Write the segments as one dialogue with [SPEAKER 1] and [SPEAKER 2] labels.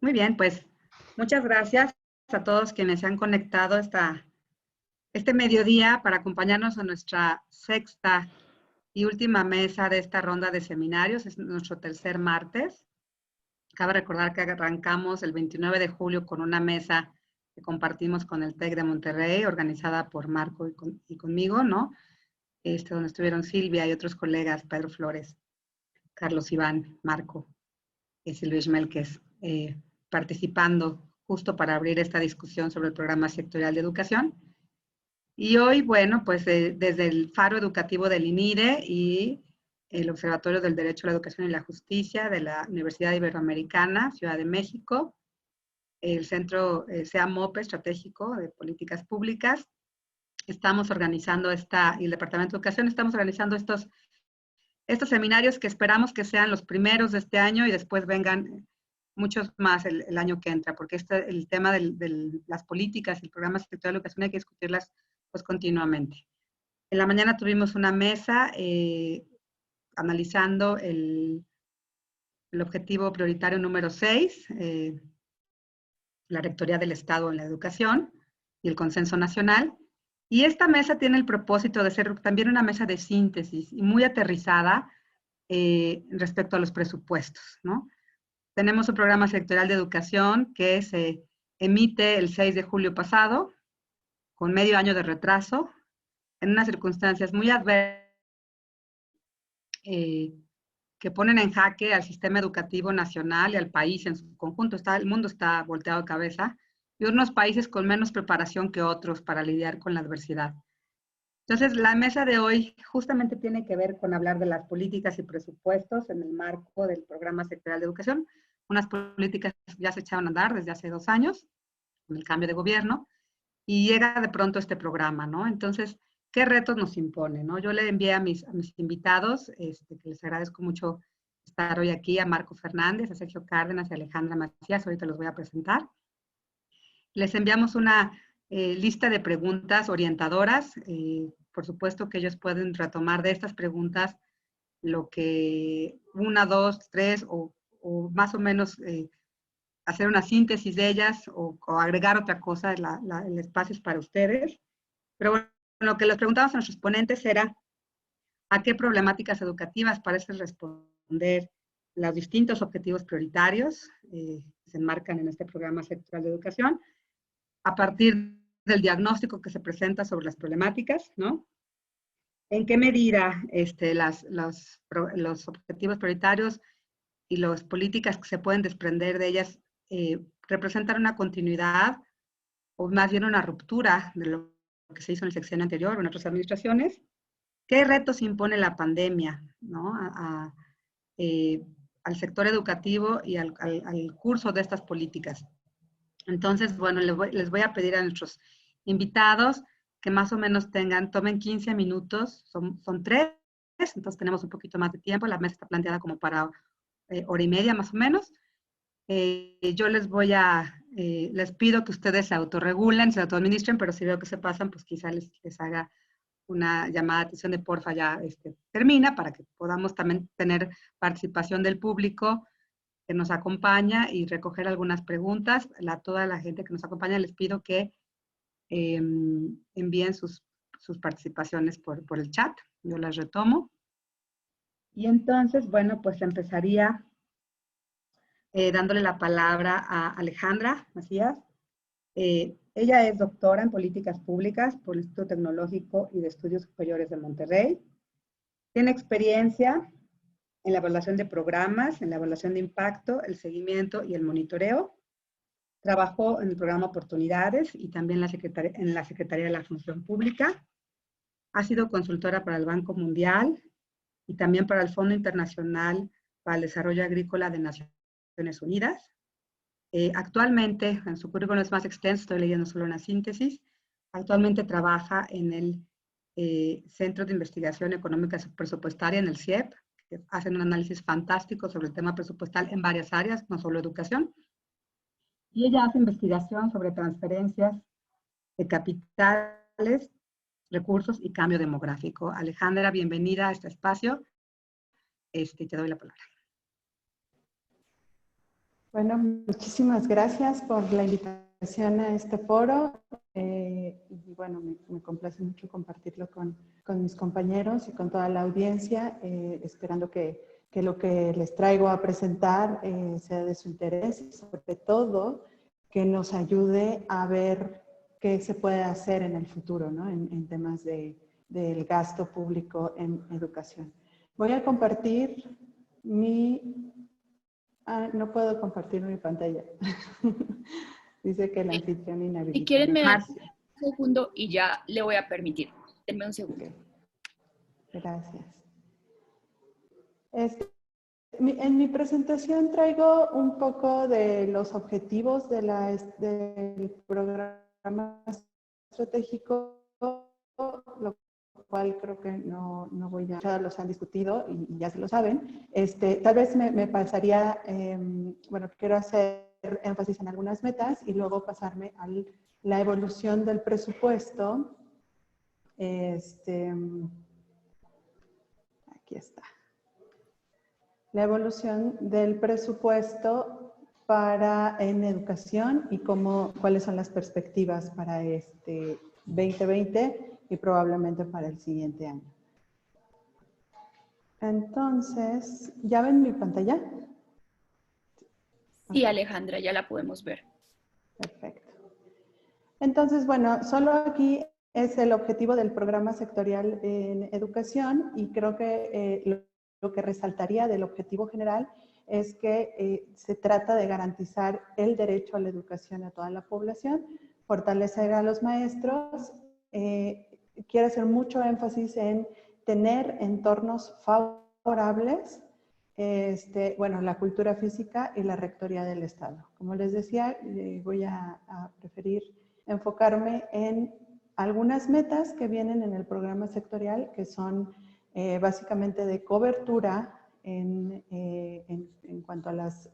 [SPEAKER 1] Muy bien, pues muchas gracias a todos quienes se han conectado este mediodía para acompañarnos a nuestra sexta y última mesa de esta ronda de seminarios. Es nuestro tercer martes. Cabe recordar que arrancamos el 29 de julio con una mesa que compartimos con el TEC de Monterrey, organizada por Marco y conmigo, ¿no? Donde estuvieron Silvia y otros colegas, Pedro Flores, Carlos Iván, Marco y Silvia Schmelkes, participando justo para abrir esta discusión sobre el programa sectorial de educación. Y hoy, bueno, pues desde el Faro Educativo del INIDE y el Observatorio del Derecho a la Educación y la Justicia de la Universidad Iberoamericana, Ciudad de México, el Centro SEAMOPE Estratégico de Políticas Públicas, estamos organizando y el Departamento de Educación, estamos organizando estos seminarios que esperamos que sean los primeros de este año y después vengan muchos más el año que entra, porque el tema de las políticas, el programa sectorial de educación hay que discutirlas pues continuamente. En la mañana tuvimos una mesa analizando el objetivo prioritario número 6, la Rectoría del Estado en la Educación y el Consenso Nacional. Y esta mesa tiene el propósito de ser también una mesa de síntesis y muy aterrizada respecto a los presupuestos, ¿no? Tenemos un programa sectorial de educación que se emite el 6 de julio pasado, con medio año de retraso, en unas circunstancias muy adversas que ponen en jaque al sistema educativo nacional y al país en su conjunto. El mundo está volteado de cabeza, y unos países con menos preparación que otros para lidiar con la adversidad. Entonces, la mesa de hoy justamente tiene que ver con hablar de las políticas y presupuestos en el marco del programa sectorial de educación. Unas políticas ya se echaron a andar desde hace 2 años, con el cambio de gobierno, y llega de pronto este programa, ¿no? Entonces, ¿qué retos nos impone, no? Yo le envié a mis invitados, que les agradezco mucho estar hoy aquí, a Marco Fernández, a Sergio Cárdenas y a Alejandra Macías, ahorita los voy a presentar. Les enviamos una lista de preguntas orientadoras. Por supuesto que ellos pueden retomar de estas preguntas lo que 1, 2, 3 o más o menos hacer una síntesis de ellas o agregar otra cosa. El espacio es para ustedes. Pero bueno, lo que les preguntamos a nuestros ponentes era a qué problemáticas educativas parece responder los distintos objetivos prioritarios que se enmarcan en este programa sectorial de educación, a partir del diagnóstico que se presenta sobre las problemáticas, ¿no? ¿En qué medida los objetivos prioritarios y las políticas que se pueden desprender de ellas representan una continuidad o más bien una ruptura de lo que se hizo en el sexenio anterior o en otras administraciones? ¿Qué retos impone la pandemia, ¿no? Al sector educativo y al curso de estas políticas? Entonces, bueno, les voy a pedir a nuestros invitados que más o menos tomen 15 minutos, son 3, entonces tenemos un poquito más de tiempo, la mesa está planteada como para hora y media más o menos. Yo les pido que ustedes se autorregulen, se autoadministren, pero si veo que se pasan, pues quizá les haga una llamada de atención de porfa, ya termina, para que podamos también tener participación del público que nos acompaña y recoger algunas preguntas. Toda la gente que nos acompaña les pido que envíen sus participaciones por el chat. Yo las retomo. Y entonces, bueno, pues empezaría dándole la palabra a Alejandra Macías. Ella es doctora en políticas públicas por el Instituto Tecnológico y de Estudios Superiores de Monterrey. Tiene experiencia en la evaluación de programas, en la evaluación de impacto, el seguimiento y el monitoreo. Trabajó en el programa Oportunidades y también en la Secretaría de la Función Pública. Ha sido consultora para el Banco Mundial y también para el Fondo Internacional para el Desarrollo Agrícola de Naciones Unidas. Actualmente, en su currículum es más extenso, estoy leyendo solo una síntesis. Actualmente trabaja en el Centro de Investigación Económica Presupuestaria, en el CIEP, que hacen un análisis fantástico sobre el tema presupuestal en varias áreas, no solo educación. Y ella hace investigación sobre transferencias de capitales, recursos y cambio demográfico. Alejandra, bienvenida a este espacio. Te doy la palabra.
[SPEAKER 2] Bueno, muchísimas gracias por la invitación a este foro. Y bueno, me complace mucho compartirlo con mis compañeros y con toda la audiencia, esperando que lo que les traigo a presentar sea de su interés y sobre todo que nos ayude a ver qué se puede hacer en el futuro, ¿no? En temas del gasto público en educación. Voy a compartir mi... no puedo compartir mi pantalla. Dice que el anfitrión inhabilitado.
[SPEAKER 3] Si quieren me dan un segundo y ya le voy a permitir. Denme un segundo.
[SPEAKER 2] Okay. Gracias. En mi presentación traigo un poco de los objetivos del programa estratégico, lo cual creo que no voy a... Ya los han discutido y ya se lo saben. Tal vez me pasaría, bueno, quiero hacer énfasis en algunas metas y luego pasarme a la evolución del presupuesto. Aquí está. La evolución del presupuesto en educación y cuáles son las perspectivas para este 2020 y probablemente para el siguiente año. Entonces, ¿ya ven mi pantalla?
[SPEAKER 3] Sí, Alejandra, ya la podemos ver.
[SPEAKER 2] Perfecto. Entonces, bueno, solo aquí es el objetivo del programa sectorial en educación y creo que lo que resaltaría del objetivo general es que se trata de garantizar el derecho a la educación a toda la población, fortalecer a los maestros. Quiero hacer mucho énfasis en tener entornos favorables, bueno, la cultura física y la rectoría del Estado. Como les decía, voy a preferir enfocarme en algunas metas que vienen en el programa sectorial, que son básicamente de cobertura en cuanto a las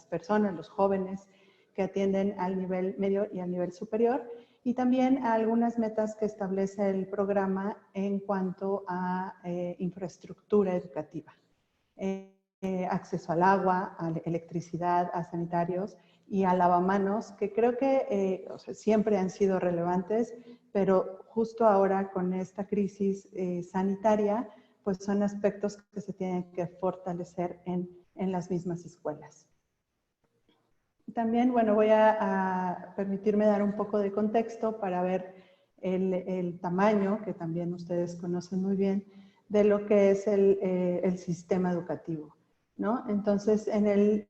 [SPEAKER 2] personas, los jóvenes que atienden al nivel medio y al nivel superior, y también a algunas metas que establece el programa en cuanto a infraestructura educativa. Acceso al agua, a electricidad, a sanitarios y a lavamanos, que creo que o sea, siempre han sido relevantes, pero justo ahora con esta crisis sanitaria, pues son aspectos que se tienen que fortalecer en las mismas escuelas. También, bueno, voy a permitirme dar un poco de contexto para ver el tamaño, que también ustedes conocen muy bien, de lo que es el sistema educativo, ¿no? Entonces, en el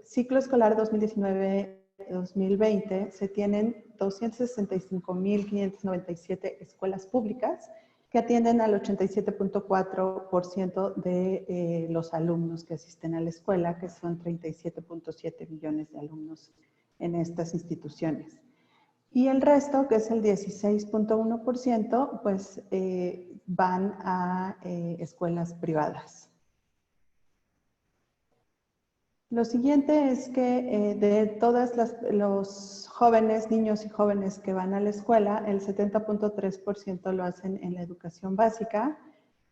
[SPEAKER 2] ciclo escolar 2019-2020 se tienen 265.597 escuelas públicas que atienden al 87.4% de los alumnos que asisten a la escuela, que son 37.7 millones de alumnos en estas instituciones. Y el resto, que es el 16.1%, pues van a escuelas privadas. Lo siguiente es que de todos los jóvenes, niños y jóvenes que van a la escuela, el 70.3% lo hacen en la educación básica,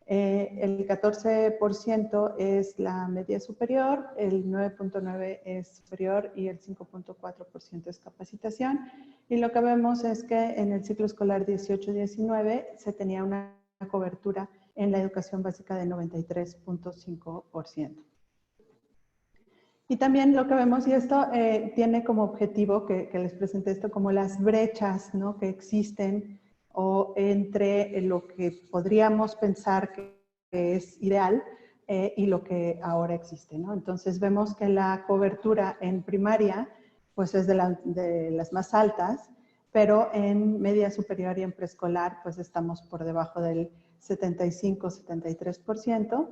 [SPEAKER 2] el 14% es la media superior, el 9.9% es superior y el 5.4% es capacitación. Y lo que vemos es que en el ciclo escolar 18-19 se tenía una cobertura en la educación básica de 93.5%. Y también lo que vemos, y esto tiene como objetivo que les presenté esto, como las brechas, ¿no?, que existen o entre lo que podríamos pensar que es ideal y lo que ahora existe, ¿no? Entonces vemos que la cobertura en primaria pues es de las más altas, pero en media superior y en preescolar pues estamos por debajo del 75-73%.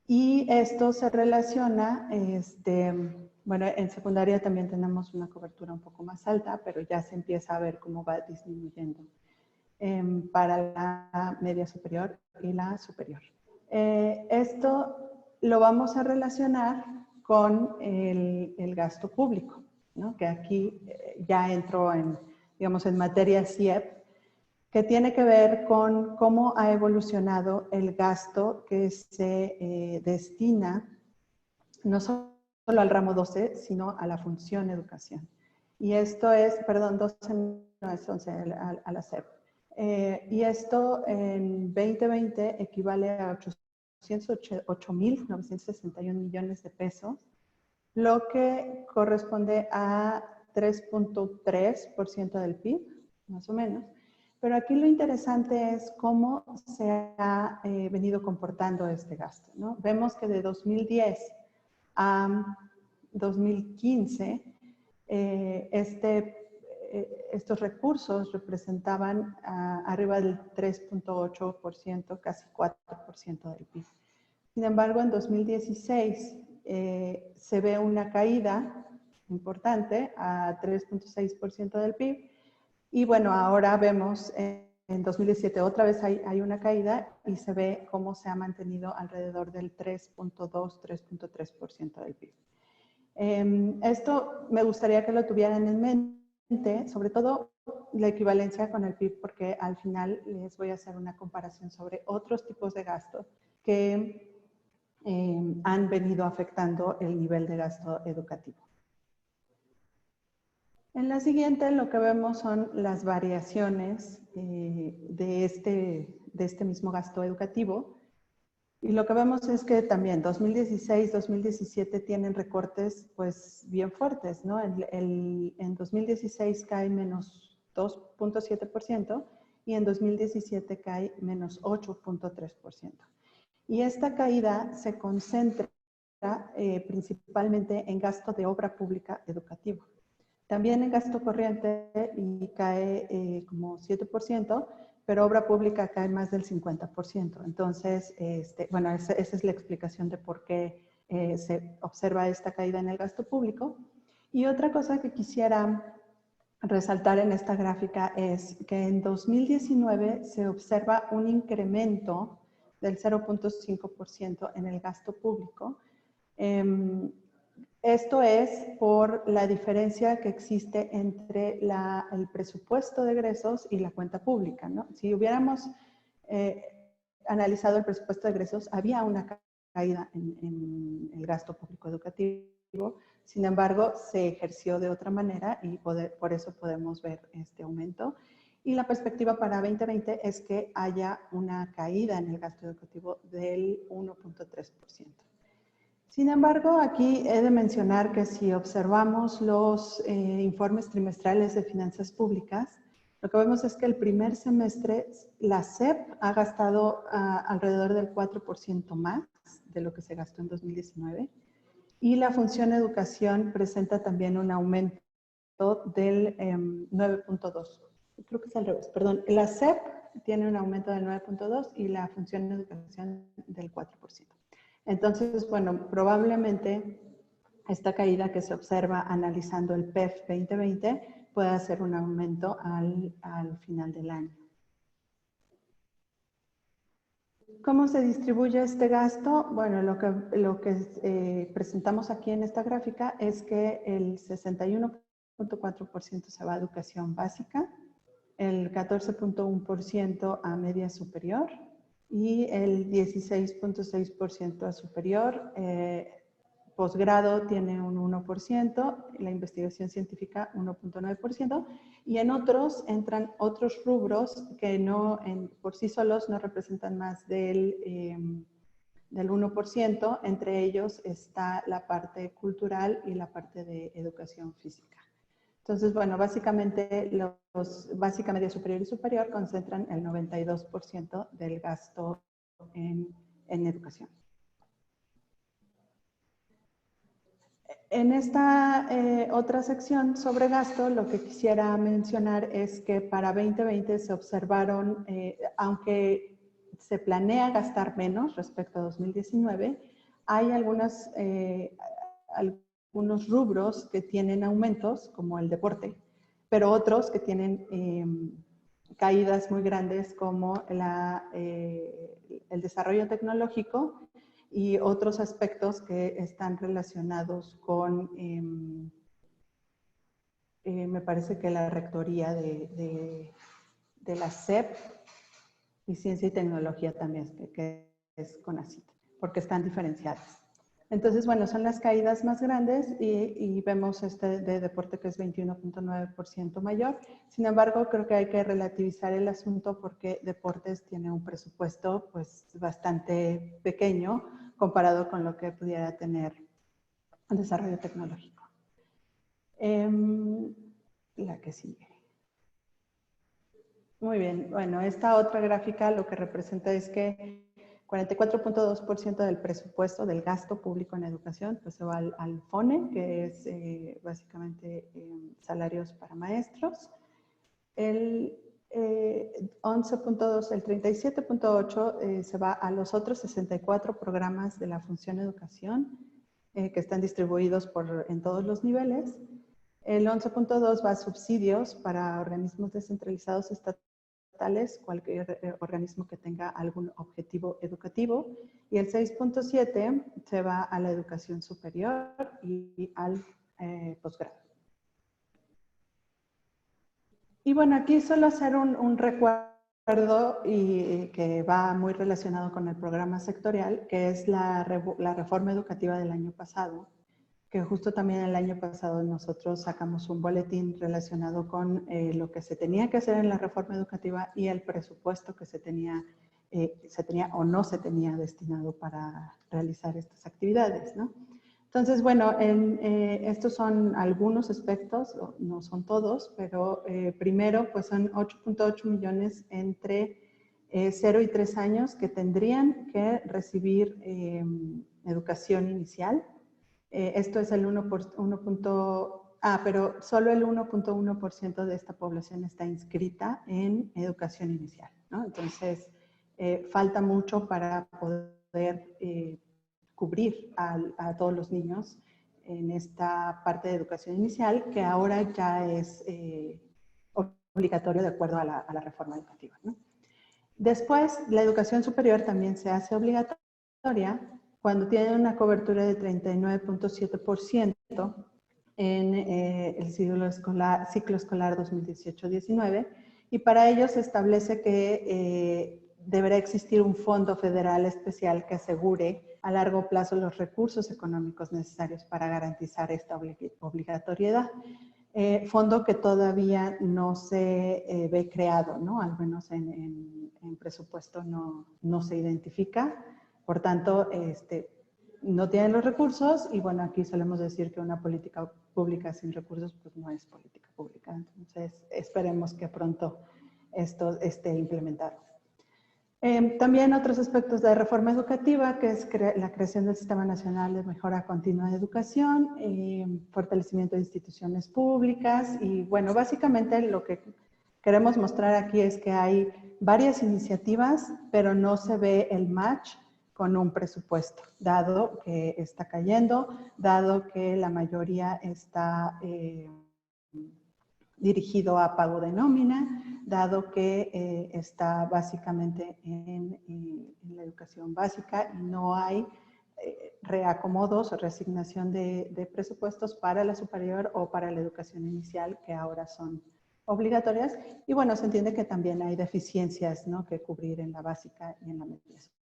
[SPEAKER 2] Y esto se relaciona, bueno, en secundaria también tenemos una cobertura un poco más alta, pero ya se empieza a ver cómo va disminuyendo para la media superior y la superior. Esto lo vamos a relacionar con el gasto público, ¿no?, que aquí ya entró en, digamos, en materia CIEP, que tiene que ver con cómo ha evolucionado el gasto que se destina no solo al ramo 12, sino a la función educación. Y esto es, perdón, 12 no es 11, a la SEP. Y esto en 2020 equivale a 808.961 millones de pesos, lo que corresponde a 3.3% del PIB, más o menos. Pero aquí lo interesante es cómo se ha venido comportando este gasto, ¿no? Vemos que de 2010 a 2015, estos recursos representaban arriba del 3.8%, casi 4% del PIB. Sin embargo, en 2016 se ve una caída importante a 3.6% del PIB. Y bueno, ahora vemos en 2017 otra vez hay una caída y se ve cómo se ha mantenido alrededor del 3.2, 3.3% del PIB. Esto me gustaría que lo tuvieran en mente, sobre todo la equivalencia con el PIB, porque al final les voy a hacer una comparación sobre otros tipos de gastos que han venido afectando el nivel de gasto educativo. En la siguiente lo que vemos son las variaciones de este mismo gasto educativo. Y lo que vemos es que también 2016, 2017 tienen recortes pues bien fuertes, ¿no? En 2016 cae menos 2.7% y en 2017 cae menos 8.3%. Y esta caída se concentra principalmente en gasto de obra pública educativa. También en gasto corriente y cae como 7%, pero obra pública cae más del 50%. Entonces, bueno, esa es la explicación de por qué se observa esta caída en el gasto público. Y otra cosa que quisiera resaltar en esta gráfica es que en 2019 se observa un incremento del 0.5% en el gasto público. Esto es por la diferencia que existe entre el presupuesto de egresos y la cuenta pública, ¿no? Si hubiéramos analizado el presupuesto de egresos, había una caída en el gasto público educativo. Sin embargo, se ejerció de otra manera y por eso podemos ver este aumento. Y la perspectiva para 2020 es que haya una caída en el gasto educativo del 1.3%. Sin embargo, aquí he de mencionar que si observamos los informes trimestrales de finanzas públicas, lo que vemos es que el primer semestre la SEP ha gastado alrededor del 4% más de lo que se gastó en 2019 y la función educación presenta también un aumento del 9.2%. Creo que es al revés, perdón. La SEP tiene un aumento del 9.2% y la función educación del 4%. Entonces, bueno, probablemente esta caída que se observa analizando el PEF 2020 pueda ser un aumento al final del año. ¿Cómo se distribuye este gasto? Bueno, lo que presentamos aquí en esta gráfica es que el 61.4% se va a educación básica, el 14.1% a media superior, y el 16.6% a superior. Posgrado tiene un 1%, la investigación científica 1.9%, y en otros entran otros rubros que por sí solos no representan más del 1%, entre ellos está la parte cultural y la parte de educación física. Entonces, bueno, básicamente los básica, media superior y superior concentran el 92% del gasto en educación. En esta otra sección sobre gasto, lo que quisiera mencionar es que para 2020 se observaron, aunque se planea gastar menos respecto a 2019, hay algunos rubros que tienen aumentos, como el deporte, pero otros que tienen caídas muy grandes, como el desarrollo tecnológico y otros aspectos que están relacionados con, me parece que la rectoría de la SEP y ciencia y tecnología también, que es CONACYT, porque están diferenciadas. Entonces, bueno, son las caídas más grandes y vemos este de deporte que es 21.9% mayor. Sin embargo, creo que hay que relativizar el asunto porque deportes tiene un presupuesto pues bastante pequeño comparado con lo que pudiera tener el desarrollo tecnológico. La que sigue. Muy bien, bueno, esta otra gráfica lo que representa es que 44.2% del presupuesto del gasto público en educación pues se va al FONE, que es básicamente salarios para maestros. El 11.2, el 37.8 se va a los otros 64 programas de la Función Educación que están distribuidos en todos los niveles. El 11.2 va a subsidios para organismos descentralizados estatales, cualquier organismo que tenga algún objetivo educativo. Y el 6.7 se va a la educación superior y al posgrado. Y bueno, aquí solo hacer un recuerdo y que va muy relacionado con el programa sectorial, que es la reforma educativa del año pasado, que justo también el año pasado nosotros sacamos un boletín relacionado con lo que se tenía que hacer en la reforma educativa y el presupuesto que se tenía o no se tenía destinado para realizar estas actividades, ¿no? Entonces, bueno, estos son algunos aspectos, no son todos, pero primero, pues son 8.8 millones entre 0 y 3 años que tendrían que recibir educación inicial. Esto es el 1 pero solo el 1.1% de esta población está inscrita en educación inicial, ¿no? Entonces, falta mucho para poder cubrir a todos los niños en esta parte de educación inicial, que ahora ya es obligatorio de acuerdo a la reforma educativa, ¿no? Después, la educación superior también se hace obligatoria cuando tienen una cobertura de 39.7% en el ciclo escolar 2018-19, y para ello se establece que deberá existir un fondo federal especial que asegure a largo plazo los recursos económicos necesarios para garantizar esta obligatoriedad. Fondo que todavía no se ve creado, ¿no? Al menos en presupuesto no se identifica. Por tanto, no tienen los recursos y bueno, aquí solemos decir que una política pública sin recursos pues no es política pública. Entonces, esperemos que pronto esto esté implementado. También otros aspectos de reforma educativa, que es la creación del Sistema Nacional de Mejora Continua de Educación, fortalecimiento de instituciones públicas y bueno, básicamente lo que queremos mostrar aquí es que hay varias iniciativas, pero no se ve el match con un presupuesto, dado que está cayendo, dado que la mayoría está dirigido a pago de nómina, dado que está básicamente en la educación básica y no hay reacomodos o reasignación de presupuestos para la superior o para la educación inicial, que ahora son obligatorias. Y bueno, se entiende que también hay deficiencias, ¿no?, que cubrir en la básica y en la media superior.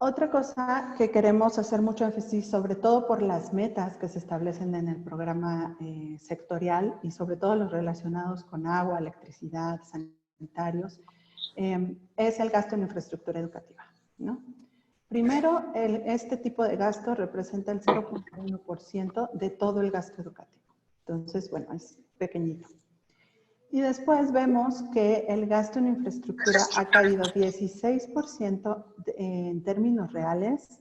[SPEAKER 2] Otra cosa que queremos hacer mucho énfasis, sobre todo por las metas que se establecen en el programa sectorial y sobre todo los relacionados con agua, electricidad, sanitarios, es el gasto en infraestructura educativa, ¿no? Primero, este tipo de gasto representa el 0.1% de todo el gasto educativo. Entonces, bueno, es pequeñito. Y después vemos que el gasto en infraestructura ha caído 16% en términos reales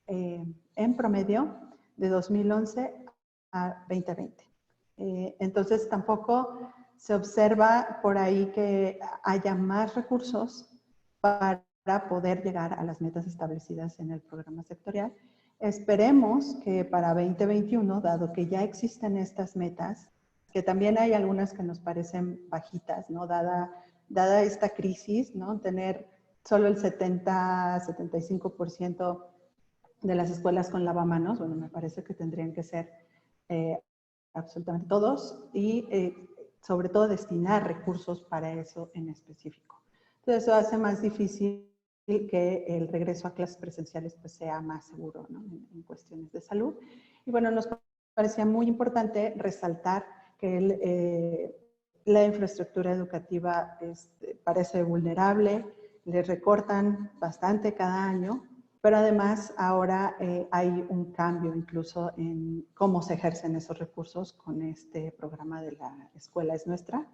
[SPEAKER 2] en promedio de 2011 a 2020. Entonces tampoco se observa por ahí que haya más recursos para poder llegar a las metas establecidas en el programa sectorial. Esperemos que para 2021, dado que ya existen estas metas, que también hay algunas que nos parecen bajitas, ¿no? Dada esta crisis, ¿no? Tener solo el 70-75% de las escuelas con lavamanos, bueno, me parece que tendrían que ser absolutamente todos y sobre todo destinar recursos para eso en específico. Entonces eso hace más difícil que el regreso a clases presenciales pues sea más seguro, ¿no? En cuestiones de salud. Y bueno, nos parecía muy importante resaltar que la infraestructura educativa parece vulnerable, le recortan bastante cada año, pero además ahora hay un cambio incluso en cómo se ejercen esos recursos con este programa de la Escuela es Nuestra,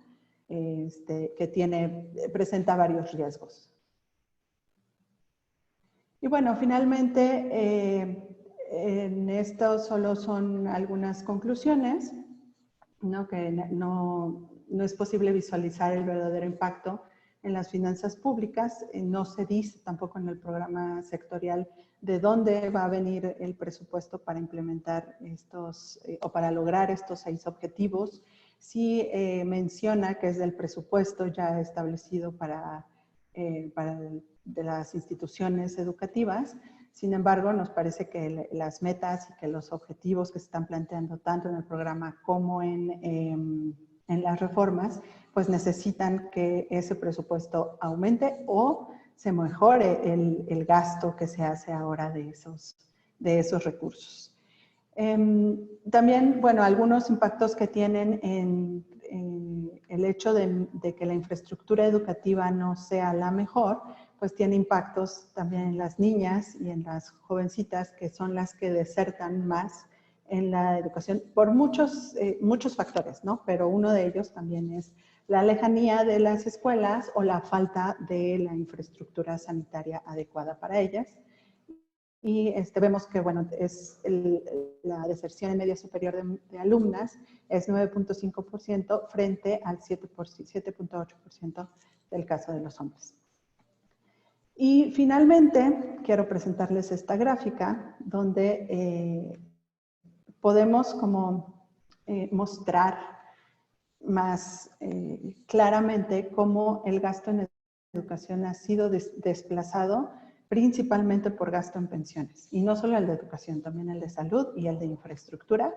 [SPEAKER 2] que presenta varios riesgos. Y bueno, finalmente, en esto solo son algunas conclusiones, ¿no? Que no es posible visualizar el verdadero impacto en las finanzas públicas. No se dice tampoco en el programa sectorial de dónde va a venir el presupuesto para implementar estos o para lograr estos 6 objetivos. Sí menciona que es del presupuesto ya establecido de las instituciones educativas. Sin embargo, nos parece que las metas y que los objetivos que se están planteando tanto en el programa como en las reformas, pues necesitan que ese presupuesto aumente o se mejore el gasto que se hace ahora de esos recursos. También, bueno, algunos impactos que tienen en el hecho de que la infraestructura educativa no sea la mejor, pues tiene impactos también en las niñas y en las jovencitas, que son las que desertan más en la educación por muchos factores, ¿no? Pero uno de ellos también es la lejanía de las escuelas o la falta de la infraestructura sanitaria adecuada para ellas. Y vemos que, bueno, la deserción en media superior de alumnas es 9.5% frente al 7.8% del caso de los hombres. Y finalmente, quiero presentarles esta gráfica donde podemos como mostrar más claramente cómo el gasto en educación ha sido desplazado principalmente por gasto en pensiones. Y no solo el de educación, también el de salud y el de infraestructura.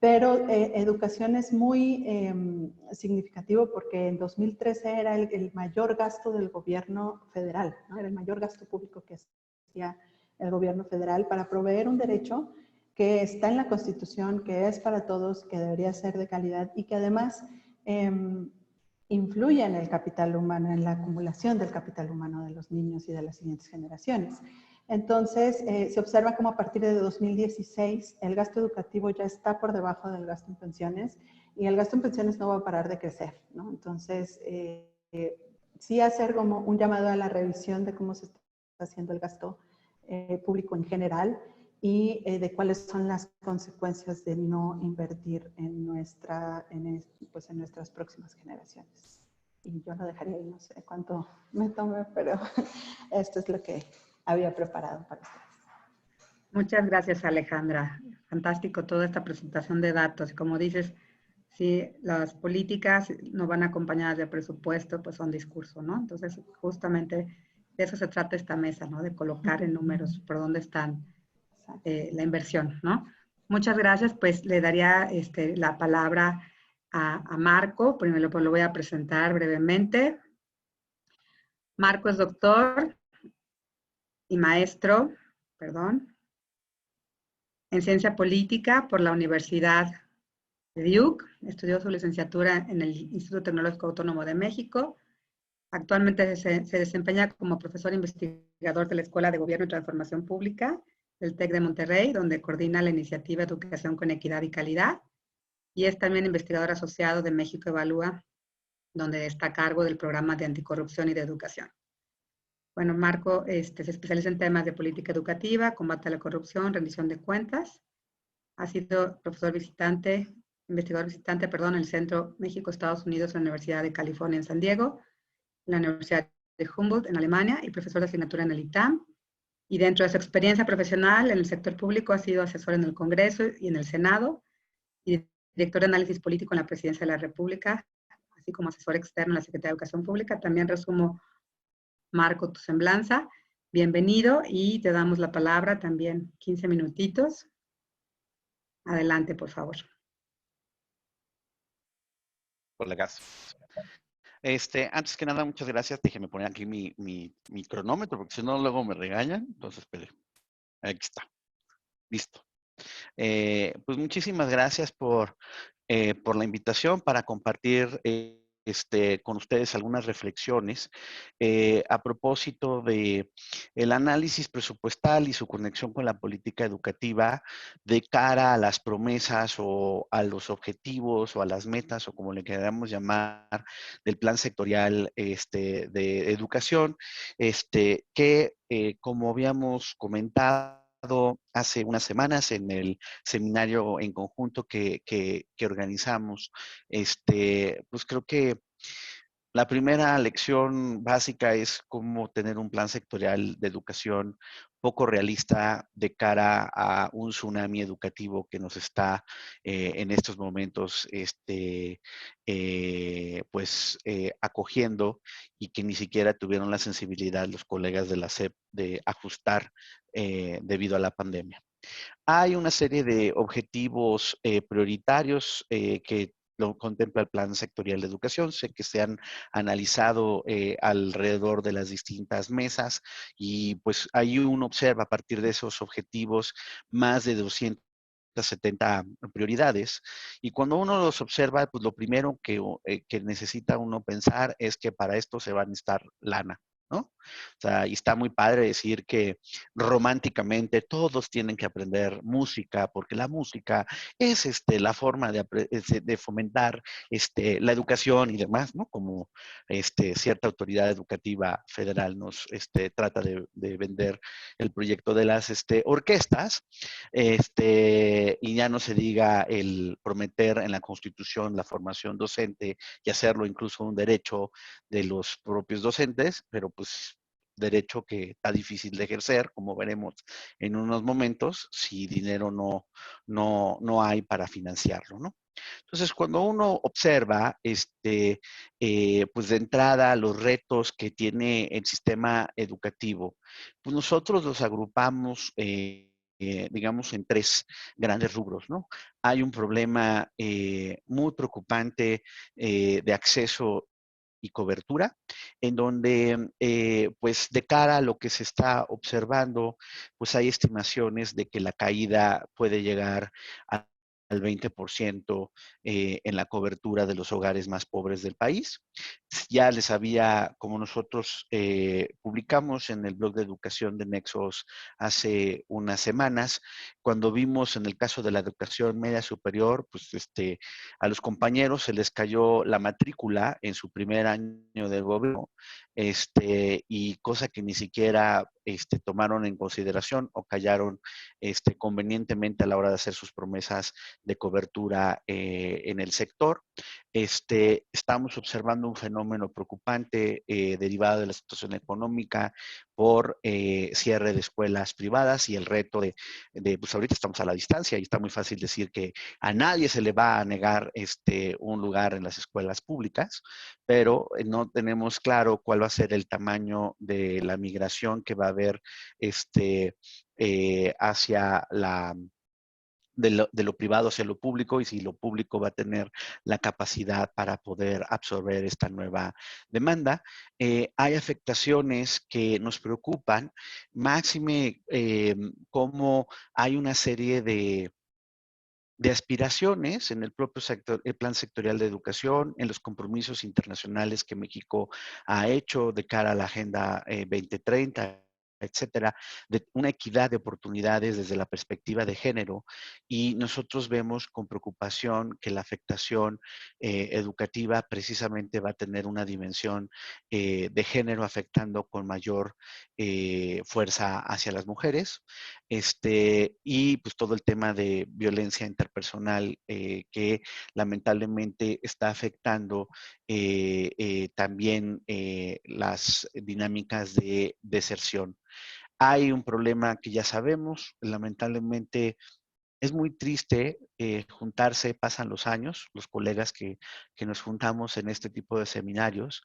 [SPEAKER 2] Pero educación es muy significativo porque en 2013 era el mayor gasto del gobierno federal, ¿no? Era el mayor gasto público que hacía el gobierno federal para proveer un derecho que está en la Constitución, que es para todos, que debería ser de calidad y que además influye en el capital humano, en la acumulación del capital humano de los niños y de las siguientes generaciones. Entonces, se observa cómo a partir de 2016 el gasto educativo ya está por debajo del gasto en pensiones y el gasto en pensiones no va a parar de crecer, ¿no? Entonces, sí hacer como un llamado a la revisión de cómo se está haciendo el gasto público en general y de cuáles son las consecuencias de no invertir en nuestras próximas generaciones. Y yo lo dejaría ahí, no sé cuánto me tome, pero esto es lo que había preparado para ustedes.
[SPEAKER 1] Muchas gracias, Alejandra. Fantástico toda esta presentación de datos. Como dices, si las políticas no van acompañadas de presupuesto, pues son discurso, ¿no? Entonces, justamente de eso se trata esta mesa, ¿no? De colocar en números por dónde están la inversión, ¿no? Muchas gracias. Pues le daría la palabra a Marco. Primero pues, lo voy a presentar brevemente. Marco es doctor y maestro, en ciencia política por la Universidad de Duke. Estudió su licenciatura en el Instituto Tecnológico Autónomo de México. Actualmente se desempeña como profesor investigador de la Escuela de Gobierno y Transformación Pública del TEC de Monterrey, donde coordina la iniciativa Educación con Equidad y Calidad. Y es también investigador asociado de México Evalúa, donde está a cargo del programa de anticorrupción y de educación. Bueno, Marco se especializa en temas de política educativa, combate a la corrupción, rendición de cuentas. Ha sido investigador visitante, en el Centro México-Estados Unidos en la Universidad de California en San Diego, en la Universidad de Humboldt en Alemania y profesor de asignatura en el ITAM. Y dentro de su experiencia profesional en el sector público ha sido asesor en el Congreso y en el Senado y director de análisis político en la Presidencia de la República, así como asesor externo en la Secretaría de Educación Pública. También resumo, Marco, tu semblanza. Bienvenido y te damos la palabra también 15 minutitos. Adelante, por favor.
[SPEAKER 4] Hola, Gas. Antes que nada, muchas gracias. Déjeme poner aquí mi cronómetro, porque si no, luego me regañan. Entonces, espere. Aquí está. Listo. Pues muchísimas gracias por la invitación para compartir con ustedes algunas reflexiones a propósito de el análisis presupuestal y su conexión con la política educativa de cara a las promesas o a los objetivos o a las metas o como le queramos llamar del plan sectorial de educación, que como habíamos comentado hace unas semanas en el seminario en conjunto que organizamos. Pues creo que la primera lección básica es cómo tener un plan sectorial de educación poco realista de cara a un tsunami educativo que nos está en estos momentos acogiendo y que ni siquiera tuvieron la sensibilidad los colegas de la SEP de ajustar debido a la pandemia. Hay una serie de objetivos prioritarios que lo contempla el Plan Sectorial de Educación. Sé que se han analizado alrededor de las distintas mesas y pues ahí uno observa a partir de esos objetivos más de 270 prioridades. Y cuando uno los observa, pues lo primero que necesita uno pensar es que para esto se va a necesitar lana, ¿no? O sea, y está muy padre decir que románticamente todos tienen que aprender música, porque la música es la forma de fomentar la educación y demás, ¿no? Como cierta autoridad educativa federal nos trata de vender el proyecto de las orquestas, y ya no se diga el prometer en la Constitución la formación docente y hacerlo incluso un derecho de los propios docentes, pero pues derecho que está difícil de ejercer, como veremos en unos momentos, si dinero no hay para financiarlo, ¿no? Entonces, cuando uno observa, pues de entrada los retos que tiene el sistema educativo, pues nosotros los agrupamos, digamos, en tres grandes rubros, ¿no? Hay un problema muy preocupante de acceso y cobertura, en donde, pues de cara a lo que se está observando, pues hay estimaciones de que la caída puede llegar al 20% en la cobertura de los hogares más pobres del país. Ya les había, como nosotros publicamos en el blog de educación de Nexos hace unas semanas, cuando vimos en el caso de la educación media superior, pues a los compañeros se les cayó la matrícula en su primer año de gobierno, y cosa que ni siquiera tomaron en consideración o callaron convenientemente a la hora de hacer sus promesas de cobertura en el sector. Estamos observando un fenómeno preocupante derivado de la situación económica por cierre de escuelas privadas y el reto pues ahorita estamos a la distancia y está muy fácil decir que a nadie se le va a negar un lugar en las escuelas públicas, pero no tenemos claro cuál va a ser el tamaño de la migración que va a haber hacia de lo privado hacia lo público y si lo público va a tener la capacidad para poder absorber esta nueva demanda. Hay afectaciones que nos preocupan, máxime como hay una serie de aspiraciones en el propio sector, el plan sectorial de educación, en los compromisos internacionales que México ha hecho de cara a la Agenda 2030, etcétera, de una equidad de oportunidades desde la perspectiva de género, y nosotros vemos con preocupación que la afectación educativa precisamente va a tener una dimensión de género afectando con mayor fuerza hacia las mujeres, y pues todo el tema de violencia interpersonal que lamentablemente está afectando también las dinámicas de deserción. Hay un problema que ya sabemos, lamentablemente es muy triste juntarse, pasan los años, los colegas que nos juntamos en este tipo de seminarios,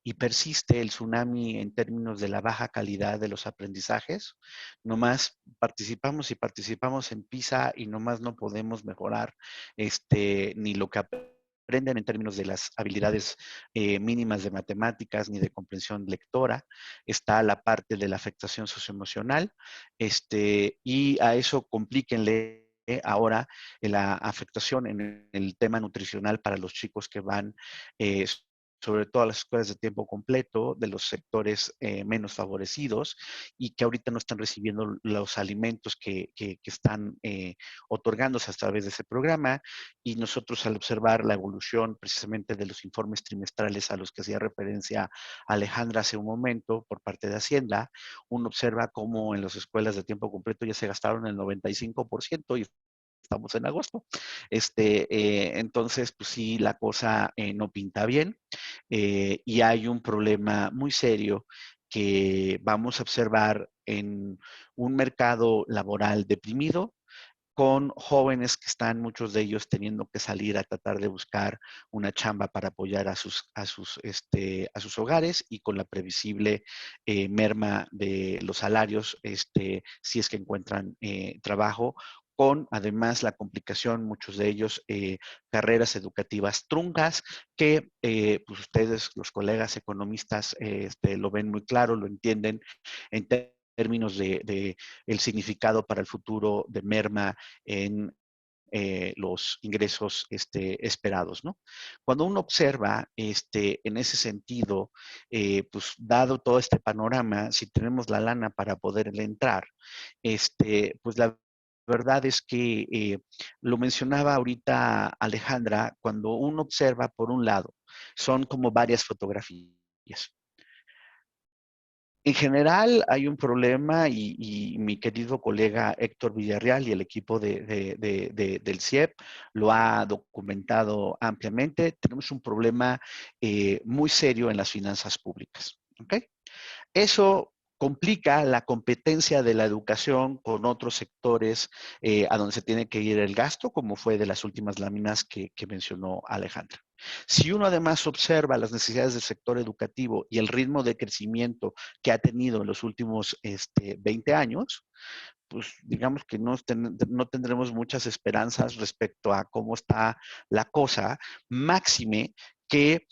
[SPEAKER 4] y persiste el tsunami en términos de la baja calidad de los aprendizajes. Nomás participamos y participamos en PISA y nomás no podemos mejorar ni lo que aprenden en términos de las habilidades mínimas de matemáticas ni de comprensión lectora. Está la parte de la afectación socioemocional, y a eso complíquenle ahora la afectación en el tema nutricional para los chicos que van sobre todo a las escuelas de tiempo completo de los sectores menos favorecidos y que ahorita no están recibiendo los alimentos que están otorgándose a través de ese programa. Y nosotros, al observar la evolución precisamente de los informes trimestrales a los que hacía referencia Alejandra hace un momento por parte de Hacienda, uno observa cómo en las escuelas de tiempo completo ya se gastaron el 95% y estamos en agosto. Entonces, pues sí, la cosa no pinta bien y hay un problema muy serio que vamos a observar en un mercado laboral deprimido, con jóvenes que están, muchos de ellos, teniendo que salir a tratar de buscar una chamba para apoyar a sus hogares, y con la previsible merma de los salarios, si es que encuentran trabajo, con además la complicación, muchos de ellos, carreras educativas truncas, que pues ustedes, los colegas economistas, lo ven muy claro, lo entienden en términos de el significado para el futuro de merma en los ingresos esperados, ¿no? Cuando uno observa en ese sentido, pues dado todo este panorama, si tenemos la lana para poderle entrar, pues la verdad es que lo mencionaba ahorita Alejandra, cuando uno observa por un lado, son como varias fotografías. En general hay un problema y mi querido colega Héctor Villarreal y el equipo del CIEP lo ha documentado ampliamente. Tenemos un problema muy serio en las finanzas públicas. ¿Okay? Eso complica la competencia de la educación con otros sectores a donde se tiene que ir el gasto, como fue de las últimas láminas que mencionó Alejandra. Si uno además observa las necesidades del sector educativo y el ritmo de crecimiento que ha tenido en los últimos 20 años, pues digamos que no tendremos muchas esperanzas respecto a cómo está la cosa, máxime que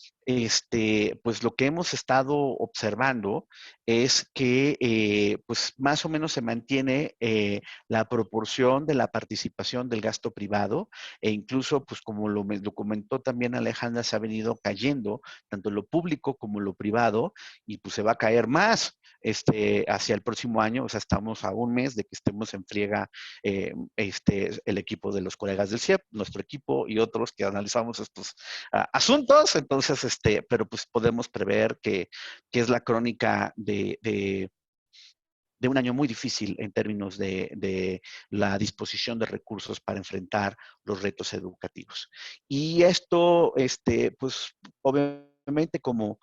[SPEAKER 4] pues lo que hemos estado observando es que pues más o menos se mantiene la proporción de la participación del gasto privado, e incluso pues como lo comentó también Alejandra, se ha venido cayendo tanto lo público como lo privado, y pues se va a caer más hacia el próximo año. O sea, estamos a un mes de que estemos en friega el equipo de los colegas del CIEP, nuestro equipo y otros que analizamos estos asuntos. Entonces, pero pues podemos prever que es la crónica de un año muy difícil en términos de la disposición de recursos para enfrentar los retos educativos. Y esto, pues obviamente como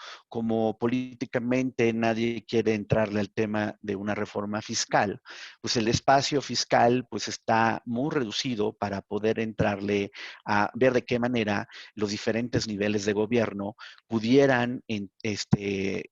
[SPEAKER 4] políticamente nadie quiere entrarle al tema de una reforma fiscal, pues el espacio fiscal pues está muy reducido para poder entrarle a ver de qué manera los diferentes niveles de gobierno pudieran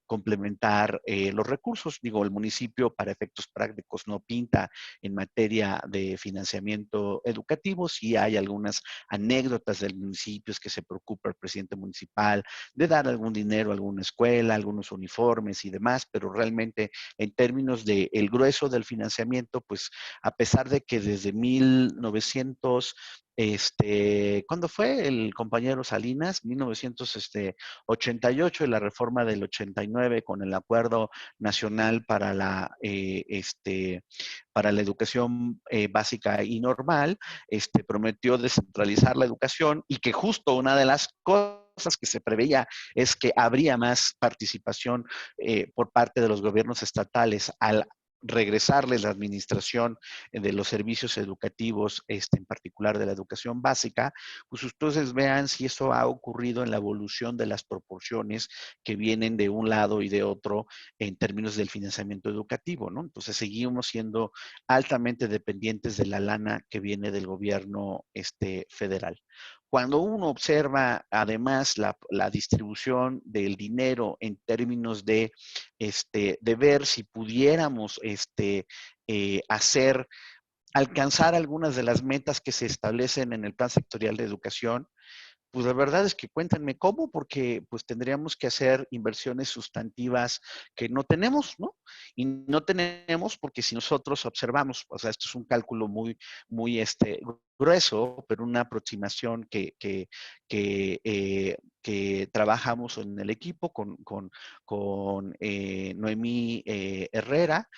[SPEAKER 4] complementar los recursos. Digo, el municipio para efectos prácticos no pinta en materia de financiamiento educativo. Sí hay algunas anécdotas del municipio que se preocupa el presidente municipal de dar algún dinero a alguna escuela, algunos uniformes y demás, pero realmente en términos del grueso del financiamiento, pues a pesar de que desde 1900, ¿cuándo fue el compañero Salinas? 1988 y la reforma del 89 con el Acuerdo Nacional para para la educación básica y normal, prometió descentralizar la educación, y que justo una de las cosas que se preveía es que habría más participación por parte de los gobiernos estatales al regresarles la administración de los servicios educativos, en particular de la educación básica. Pues ustedes vean si eso ha ocurrido en la evolución de las proporciones que vienen de un lado y de otro en términos del financiamiento educativo, ¿no? Entonces seguimos siendo altamente dependientes de la lana que viene del gobierno federal. Cuando uno observa además la distribución del dinero en términos de ver si pudiéramos alcanzar algunas de las metas que se establecen en el Plan Sectorial de Educación, pues la verdad es que cuéntenme cómo, porque pues tendríamos que hacer inversiones sustantivas que no tenemos, ¿no? Y no tenemos porque si nosotros observamos, o sea, esto es un cálculo muy grueso, pero una aproximación que trabajamos en el equipo con Noemí Herrera.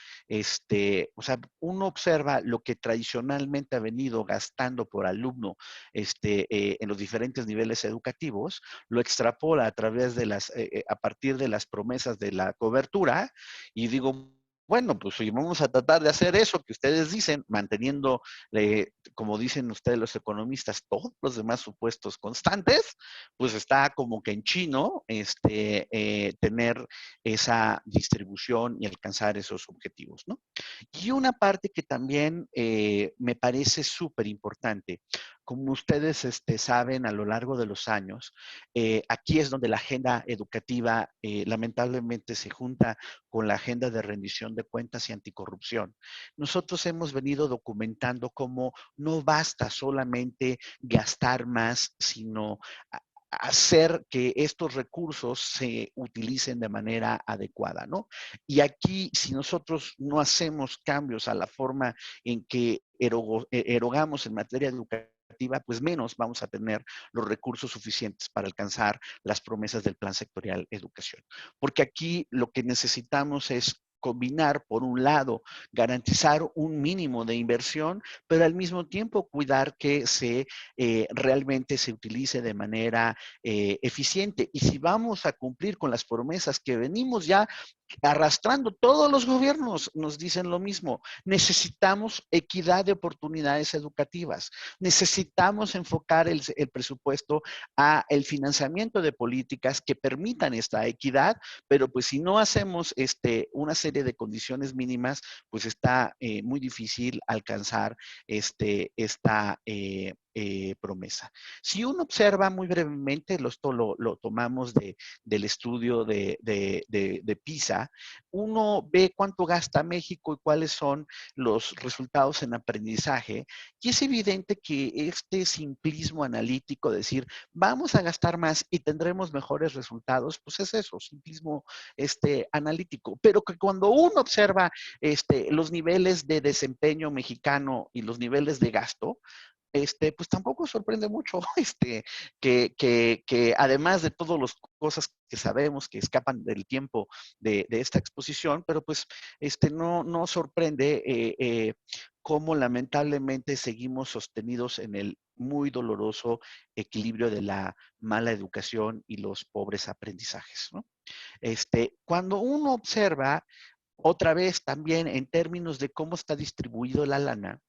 [SPEAKER 4] O sea, uno observa lo que tradicionalmente ha venido gastando por alumno en los diferentes niveles educativos, lo extrapola a través de a partir de las promesas de la cobertura y digo, bueno, pues si vamos a tratar de hacer eso que ustedes dicen, manteniendo, como dicen ustedes los economistas, todos los demás supuestos constantes, pues está como que en chino tener esa distribución y alcanzar esos objetivos, ¿no? Y una parte que también me parece súper importante, como ustedes saben a lo largo de los años, aquí es donde la agenda educativa lamentablemente se junta con la agenda de rendición de cuentas y anticorrupción. Nosotros hemos venido documentando cómo no basta solamente gastar más, sino hacer que estos recursos se utilicen de manera adecuada, ¿no? Y aquí, si nosotros no hacemos cambios a la forma en que erogamos en materia educativa, pues menos vamos a tener los recursos suficientes para alcanzar las promesas del Plan Sectorial Educación. Porque aquí lo que necesitamos es combinar, por un lado, garantizar un mínimo de inversión, pero al mismo tiempo cuidar que realmente se utilice de manera eficiente. Y si vamos a cumplir con las promesas que venimos ya arrastrando, todos los gobiernos nos dicen lo mismo, necesitamos equidad de oportunidades educativas, necesitamos enfocar el presupuesto a el financiamiento de políticas que permitan esta equidad, pero pues si no hacemos una serie de condiciones mínimas, pues está muy difícil alcanzar esta promesa. Si uno observa muy brevemente, esto lo tomamos del estudio de PISA, uno ve cuánto gasta México y cuáles son los resultados en aprendizaje, y es evidente que este simplismo analítico, decir, vamos a gastar más y tendremos mejores resultados, pues es eso, simplismo analítico, pero que cuando uno observa los niveles de desempeño mexicano y los niveles de gasto, pues tampoco sorprende mucho que además de todas las cosas que sabemos que escapan del tiempo de esta exposición, pero pues no sorprende cómo lamentablemente seguimos sostenidos en el muy doloroso equilibrio de la mala educación y los pobres aprendizajes, ¿no? Cuando uno observa otra vez también en términos de cómo está distribuido la lana,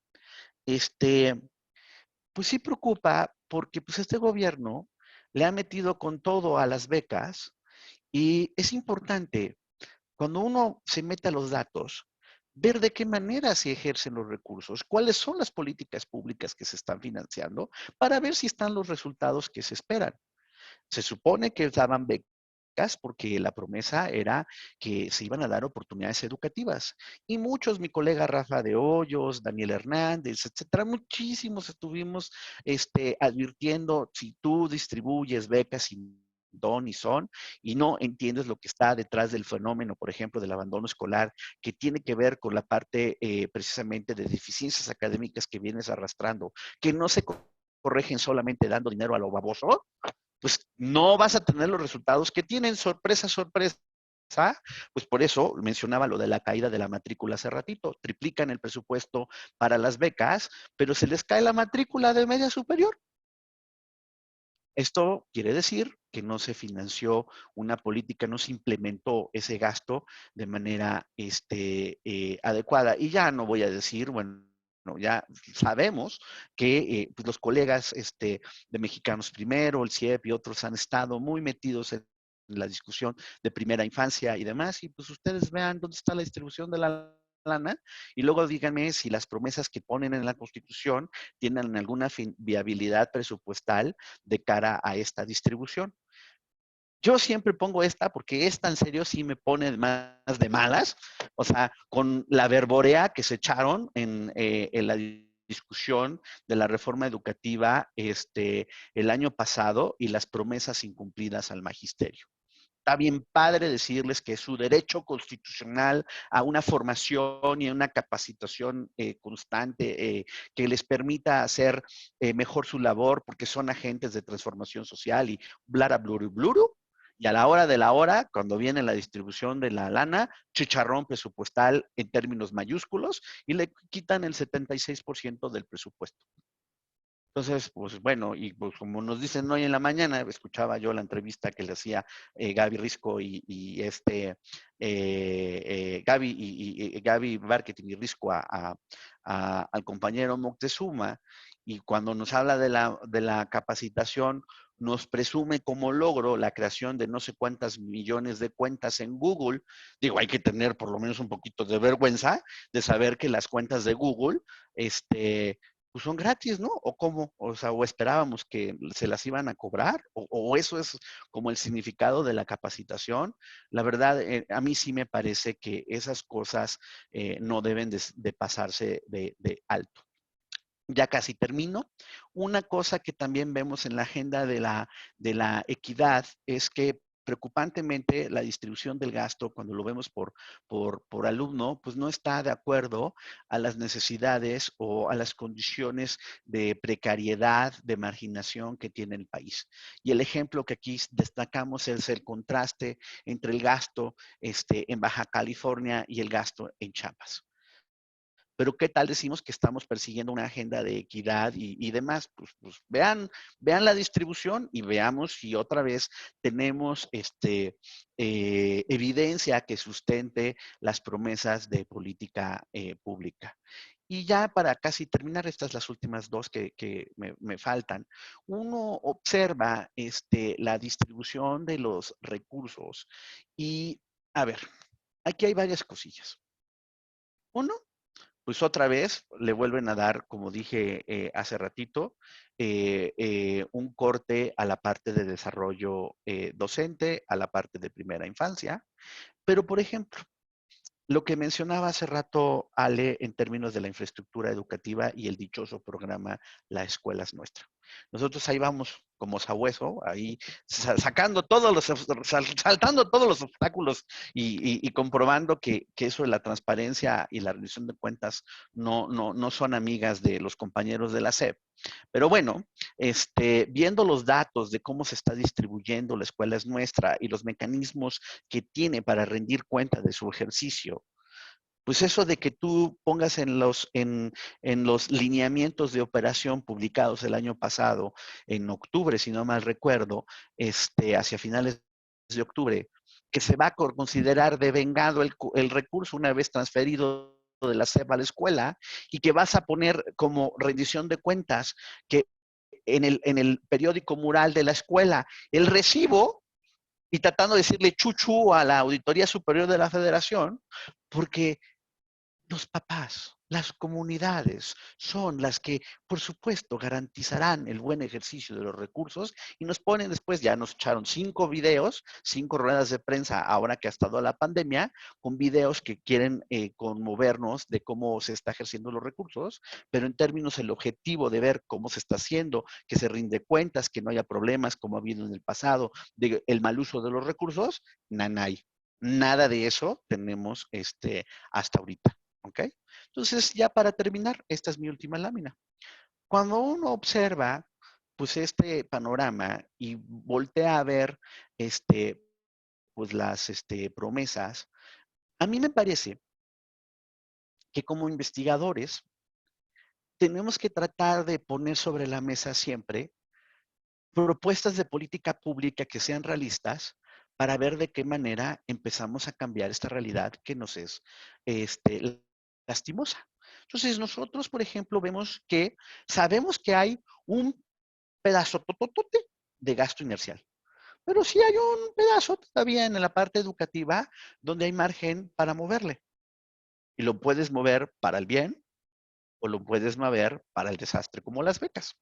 [SPEAKER 4] pues sí preocupa porque pues este gobierno le ha metido con todo a las becas y es importante cuando uno se mete a los datos, ver de qué manera se ejercen los recursos, cuáles son las políticas públicas que se están financiando para ver si están los resultados que se esperan. Se supone que daban becas porque la promesa era que se iban a dar oportunidades educativas. Y muchos, mi colega Rafa de Hoyos, Daniel Hernández, etcétera, muchísimos estuvimos advirtiendo, si tú distribuyes becas sin don y son, y no entiendes lo que está detrás del fenómeno, por ejemplo, del abandono escolar, que tiene que ver con la parte precisamente de deficiencias académicas que vienes arrastrando, que no se corrigen solamente dando dinero a lo baboso, pues no vas a tener los resultados que tienen. Sorpresa, sorpresa. Pues por eso mencionaba lo de la caída de la matrícula hace ratito. Triplican el presupuesto para las becas, pero se les cae la matrícula de media superior. Esto quiere decir que no se financió una política, no se implementó ese gasto de manera adecuada. Y ya no voy a decir, bueno, ya sabemos que pues los colegas de Mexicanos Primero, el CIEP y otros han estado muy metidos en la discusión de primera infancia y demás, y pues ustedes vean dónde está la distribución de la lana y luego díganme si las promesas que ponen en la Constitución tienen alguna viabilidad presupuestal de cara a esta distribución. Yo siempre pongo esta porque esta en serio sí me pone más de malas, o sea, con la verborea que se echaron en la discusión de la reforma educativa el año pasado y las promesas incumplidas al magisterio. Está bien padre decirles que es su derecho constitucional a una formación y a una capacitación constante que les permita hacer mejor su labor porque son agentes de transformación social y blara bluru bluru. Y a la hora de la hora, cuando viene la distribución de la lana, chicharrón presupuestal en términos mayúsculos y le quitan el 76% del presupuesto. Entonces, pues bueno, y pues como nos dicen hoy en la mañana, escuchaba yo la entrevista que le hacía Gaby Risco y Gaby Marketing y Risco al compañero Moctezuma, y cuando nos habla de la capacitación, nos presume como logro la creación de no sé cuántas millones de cuentas en Google. Digo, hay que tener por lo menos un poquito de vergüenza de saber que las cuentas de Google, pues son gratis, ¿no? ¿O cómo? O sea, o esperábamos que se las iban a cobrar, o eso es como el significado de la capacitación. La verdad, a mí sí me parece que esas cosas no deben de pasarse de alto. Ya casi termino. Una cosa que también vemos en la agenda de la equidad es que preocupantemente la distribución del gasto, cuando lo vemos por alumno, pues no está de acuerdo a las necesidades o a las condiciones de precariedad, de marginación que tiene el país. Y el ejemplo que aquí destacamos es el contraste entre el gasto en Baja California y el gasto en Chiapas. Pero ¿qué tal decimos que estamos persiguiendo una agenda de equidad y demás? Pues vean la distribución y veamos si otra vez tenemos evidencia que sustente las promesas de política pública. Y ya para casi terminar, estas las últimas dos que me faltan. Uno observa la distribución de los recursos y, a ver, aquí hay varias cosillas. Uno, pues otra vez le vuelven a dar, como dije hace ratito, un corte a la parte de desarrollo docente, a la parte de primera infancia. Pero, por ejemplo, lo que mencionaba hace rato Ale en términos de la infraestructura educativa y el dichoso programa La Escuela es Nuestra. Nosotros ahí vamos como sabueso, ahí sacando todos los, saltando todos los obstáculos y comprobando que eso de la transparencia y la rendición de cuentas no son amigas de los compañeros de la SEP. Pero bueno, viendo los datos de cómo se está distribuyendo La Escuela es Nuestra y los mecanismos que tiene para rendir cuenta de su ejercicio, pues eso de que tú pongas en los lineamientos de operación publicados el año pasado, en octubre, si no mal recuerdo, hacia finales de octubre, que se va a considerar devengado el recurso una vez transferido de la SEP a la escuela y que vas a poner como rendición de cuentas que en el periódico mural de la escuela el recibo y tratando de decirle chuchu a la Auditoría Superior de la Federación, porque los papás, las comunidades son las que, por supuesto, garantizarán el buen ejercicio de los recursos y nos ponen después, ya nos echaron 5 videos, 5 ruedas de prensa ahora que ha estado la pandemia, con videos que quieren conmovernos de cómo se está ejerciendo los recursos, pero en términos el objetivo de ver cómo se está haciendo, que se rinde cuentas, que no haya problemas como ha habido en el pasado, de el mal uso de los recursos, nanay. Nada de eso tenemos hasta ahorita. ¿Ok? Entonces, ya para terminar, esta es mi última lámina. Cuando uno observa, pues, este panorama y voltea a ver, pues, las promesas, a mí me parece que como investigadores tenemos que tratar de poner sobre la mesa siempre propuestas de política pública que sean realistas para ver de qué manera empezamos a cambiar esta realidad que nos es lastimosa. Entonces, nosotros, por ejemplo, sabemos que hay un pedazo tototote de gasto inercial, pero sí hay un pedazo todavía en la parte educativa donde hay margen para moverle. Y lo puedes mover para el bien o lo puedes mover para el desastre, como las becas.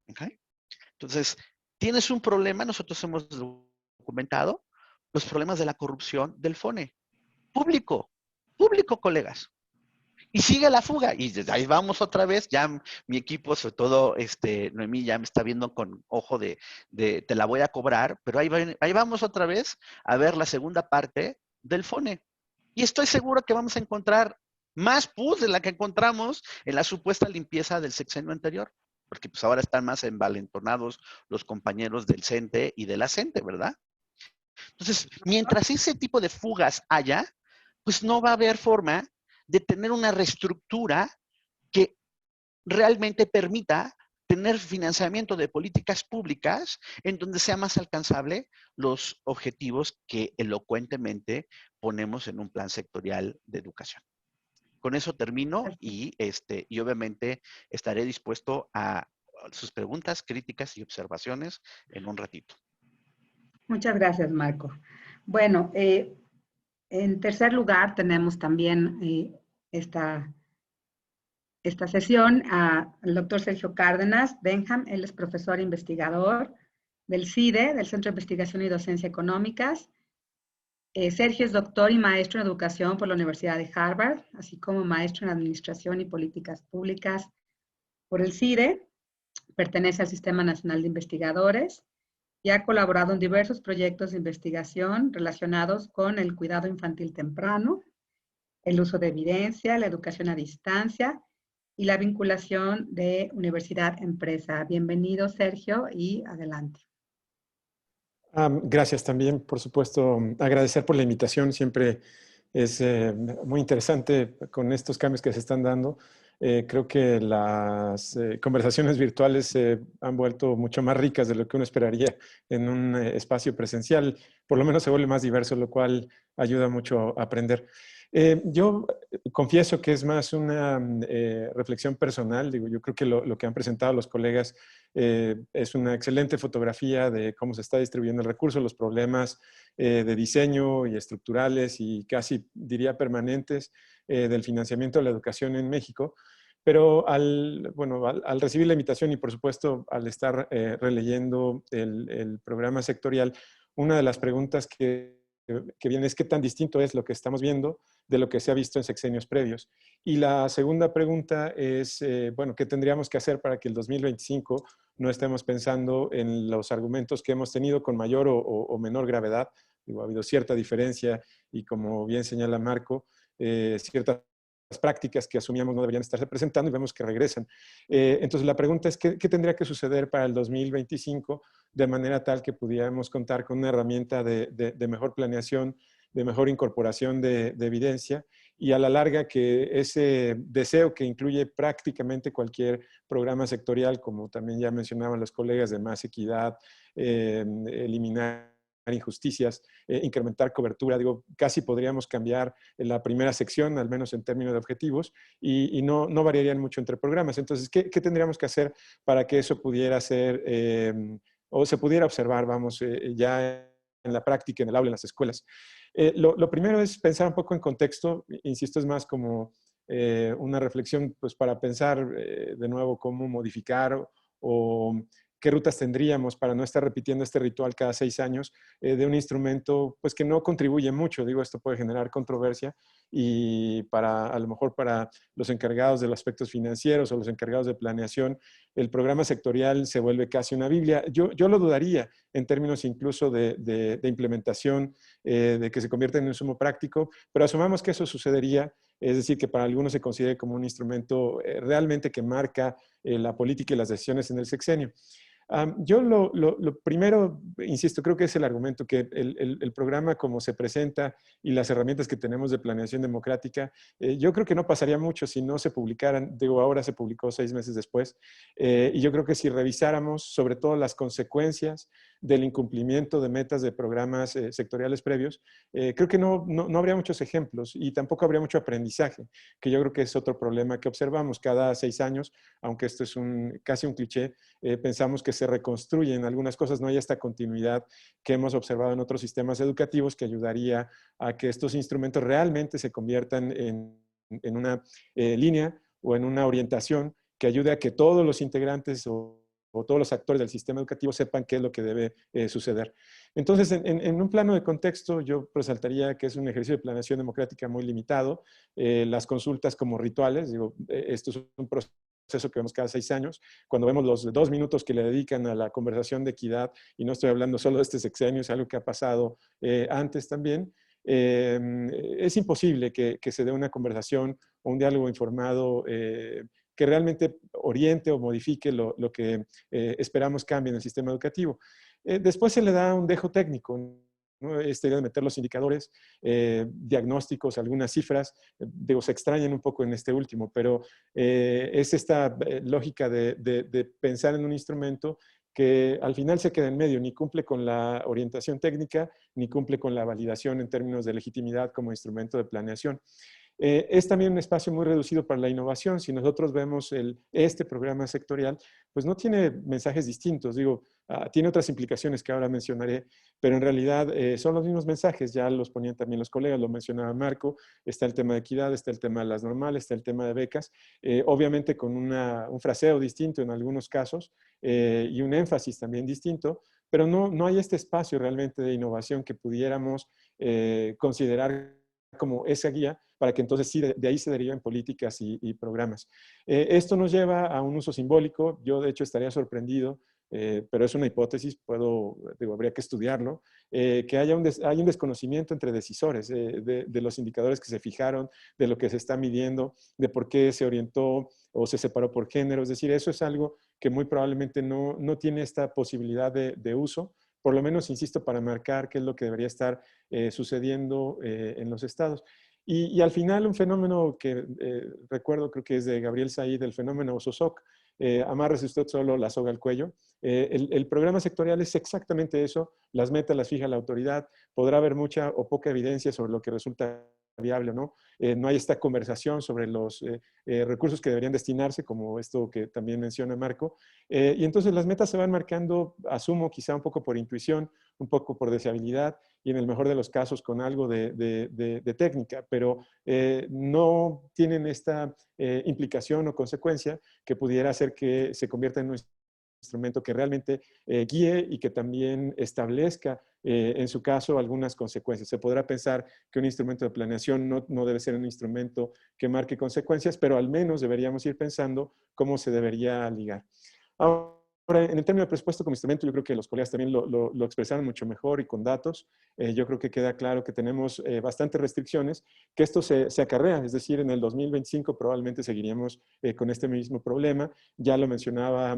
[SPEAKER 4] ¿Ok? Entonces, tienes un problema, nosotros hemos documentado los problemas de la corrupción del FONE. Público, colegas. Y sigue la fuga, y ahí vamos otra vez, ya mi equipo, sobre todo Noemí, ya me está viendo con ojo de te la voy a cobrar, pero ahí vamos otra vez a ver la segunda parte del FONE. Y estoy seguro que vamos a encontrar más pus de la que encontramos en la supuesta limpieza del sexenio anterior, porque pues ahora están más envalentonados los compañeros del CENTE y de la CENTE, ¿verdad? Entonces, mientras ese tipo de fugas haya, pues no va a haber forma de tener una reestructura que realmente permita tener financiamiento de políticas públicas en donde sea más alcanzable los objetivos que elocuentemente ponemos en un plan sectorial de educación. Con eso termino y obviamente estaré dispuesto a sus preguntas, críticas y observaciones en un ratito.
[SPEAKER 1] Muchas gracias, Marco. Bueno, en tercer lugar tenemos también esta sesión al doctor Sergio Cárdenas Benham. Él es profesor e investigador del CIDE, del Centro de Investigación y Docencia Económicas. Sergio es doctor y maestro en educación por la Universidad de Harvard, así como maestro en administración y políticas públicas por el CIDE. Pertenece al Sistema Nacional de Investigadores y ha colaborado en diversos proyectos de investigación relacionados con el cuidado infantil temprano, el uso de evidencia, la educación a distancia y la vinculación de universidad-empresa. Bienvenido, Sergio, y adelante.
[SPEAKER 5] Gracias también, por supuesto, agradecer por la invitación. Siempre es muy interesante con estos cambios que se están dando. Creo que las conversaciones virtuales se han vuelto mucho más ricas de lo que uno esperaría en un espacio presencial. Por lo menos se vuelve más diverso, lo cual ayuda mucho a aprender. Yo confieso que es más una reflexión personal. Digo, yo creo que lo que han presentado los colegas es una excelente fotografía de cómo se está distribuyendo el recurso, los problemas de diseño y estructurales y casi diría permanentes del financiamiento de la educación en México. Pero al recibir la invitación y por supuesto al estar releyendo el programa sectorial, una de las preguntas que viene es qué tan distinto es lo que estamos viendo de lo que se ha visto en sexenios previos. Y la segunda pregunta es, ¿qué tendríamos que hacer para que el 2025 no estemos pensando en los argumentos que hemos tenido con mayor o menor gravedad? Digo, ha habido cierta diferencia y como bien señala Marco, ciertas prácticas que asumíamos no deberían estarse presentando y vemos que regresan. Entonces la pregunta es, ¿qué tendría que suceder para el 2025 de manera tal que pudiéramos contar con una herramienta de mejor planeación, de mejor incorporación de evidencia y a la larga que ese deseo que incluye prácticamente cualquier programa sectorial, como también ya mencionaban los colegas, de más equidad, eliminar injusticias, incrementar cobertura, digo, casi podríamos cambiar la primera sección, al menos en términos de objetivos, y no variarían mucho entre programas. Entonces, ¿qué tendríamos que hacer para que eso pudiera ser, o se pudiera observar, ya en la práctica, en el aula, en las escuelas? Lo primero es pensar un poco en contexto, insisto, es más como una reflexión pues, para pensar de nuevo cómo modificar o qué rutas tendríamos para no estar repitiendo este ritual cada 6 años de un instrumento pues, que no contribuye mucho. Digo, esto puede generar controversia y a lo mejor para los encargados de los aspectos financieros o los encargados de planeación, el programa sectorial se vuelve casi una Biblia. Yo lo dudaría en términos incluso de implementación, de que se convierta en un insumo práctico, pero asumamos que eso sucedería. Es decir, que para algunos se considere como un instrumento realmente que marca la política y las decisiones en el sexenio. Yo lo primero, insisto, creo que es el argumento que el programa como se presenta y las herramientas que tenemos de planeación democrática, yo creo que no pasaría mucho si no se publicaran. Digo, ahora se publicó 6 meses después, y yo creo que si revisáramos sobre todo las consecuencias del incumplimiento de metas de programas sectoriales previos, creo que no habría muchos ejemplos y tampoco habría mucho aprendizaje, que yo creo que es otro problema que observamos cada 6 años, aunque esto es casi un cliché. Pensamos que se reconstruyen algunas cosas, no hay esta continuidad que hemos observado en otros sistemas educativos que ayudaría a que estos instrumentos realmente se conviertan en una línea o en una orientación que ayude a que todos los integrantes o o todos los actores del sistema educativo sepan qué es lo que debe suceder. Entonces, en un plano de contexto, yo resaltaría que es un ejercicio de planeación democrática muy limitado. Las consultas como rituales, digo, esto es un proceso que vemos cada 6 años. Cuando vemos los 2 minutos que le dedican a la conversación de equidad, y no estoy hablando solo de este sexenio, es algo que ha pasado antes también, es imposible que se dé una conversación o un diálogo informado que realmente oriente o modifique lo que esperamos cambie en el sistema educativo. Después se le da un dejo técnico, ¿no? Esta idea de meter los indicadores, diagnósticos, algunas cifras, digo, se extrañan un poco en este último, pero es esta lógica de pensar en un instrumento que al final se queda en medio, ni cumple con la orientación técnica, ni cumple con la validación en términos de legitimidad como instrumento de planeación. Es también un espacio muy reducido para la innovación. Si nosotros vemos este programa sectorial, pues no tiene mensajes distintos. Digo, tiene otras implicaciones que ahora mencionaré, pero en realidad son los mismos mensajes. Ya los ponían también los colegas, lo mencionaba Marco. Está el tema de equidad, está el tema de las normales, está el tema de becas. Obviamente con un fraseo distinto en algunos casos y un énfasis también distinto, pero no hay este espacio realmente de innovación que pudiéramos considerar como esa guía para que entonces sí de ahí se deriven políticas y programas. Esto nos lleva a un uso simbólico. Yo de hecho estaría sorprendido, pero es una hipótesis, habría que estudiarlo, que hay un desconocimiento entre decisores de los indicadores que se fijaron, de lo que se está midiendo, de por qué se orientó o se separó por género. Es decir, eso es algo que muy probablemente no tiene esta posibilidad de uso, por lo menos, insisto, para marcar qué es lo que debería estar sucediendo en los estados. Y al final, un fenómeno que recuerdo, creo que es de Gabriel Said, el fenómeno Ososoc, amárrese usted solo la soga al cuello. El programa sectorial es exactamente eso, las metas las fija la autoridad, podrá haber mucha o poca evidencia sobre lo que resulta viable o no. No hay esta conversación sobre los recursos que deberían destinarse, como esto que también menciona Marco. Y entonces las metas se van marcando, asumo, quizá un poco por intuición, un poco por deseabilidad y en el mejor de los casos con algo de técnica, pero no tienen esta implicación o consecuencia que pudiera hacer que se convierta en un instrumento que realmente guíe y que también establezca, en su caso, algunas consecuencias. Se podrá pensar que un instrumento de planeación no debe ser un instrumento que marque consecuencias, pero al menos deberíamos ir pensando cómo se debería ligar. Ahora, en el término de presupuesto como instrumento, yo creo que los colegas también lo expresaron mucho mejor y con datos. Yo creo que queda claro que tenemos bastantes restricciones, que esto se acarrea, es decir, en el 2025 probablemente seguiríamos con este mismo problema. Ya lo mencionaba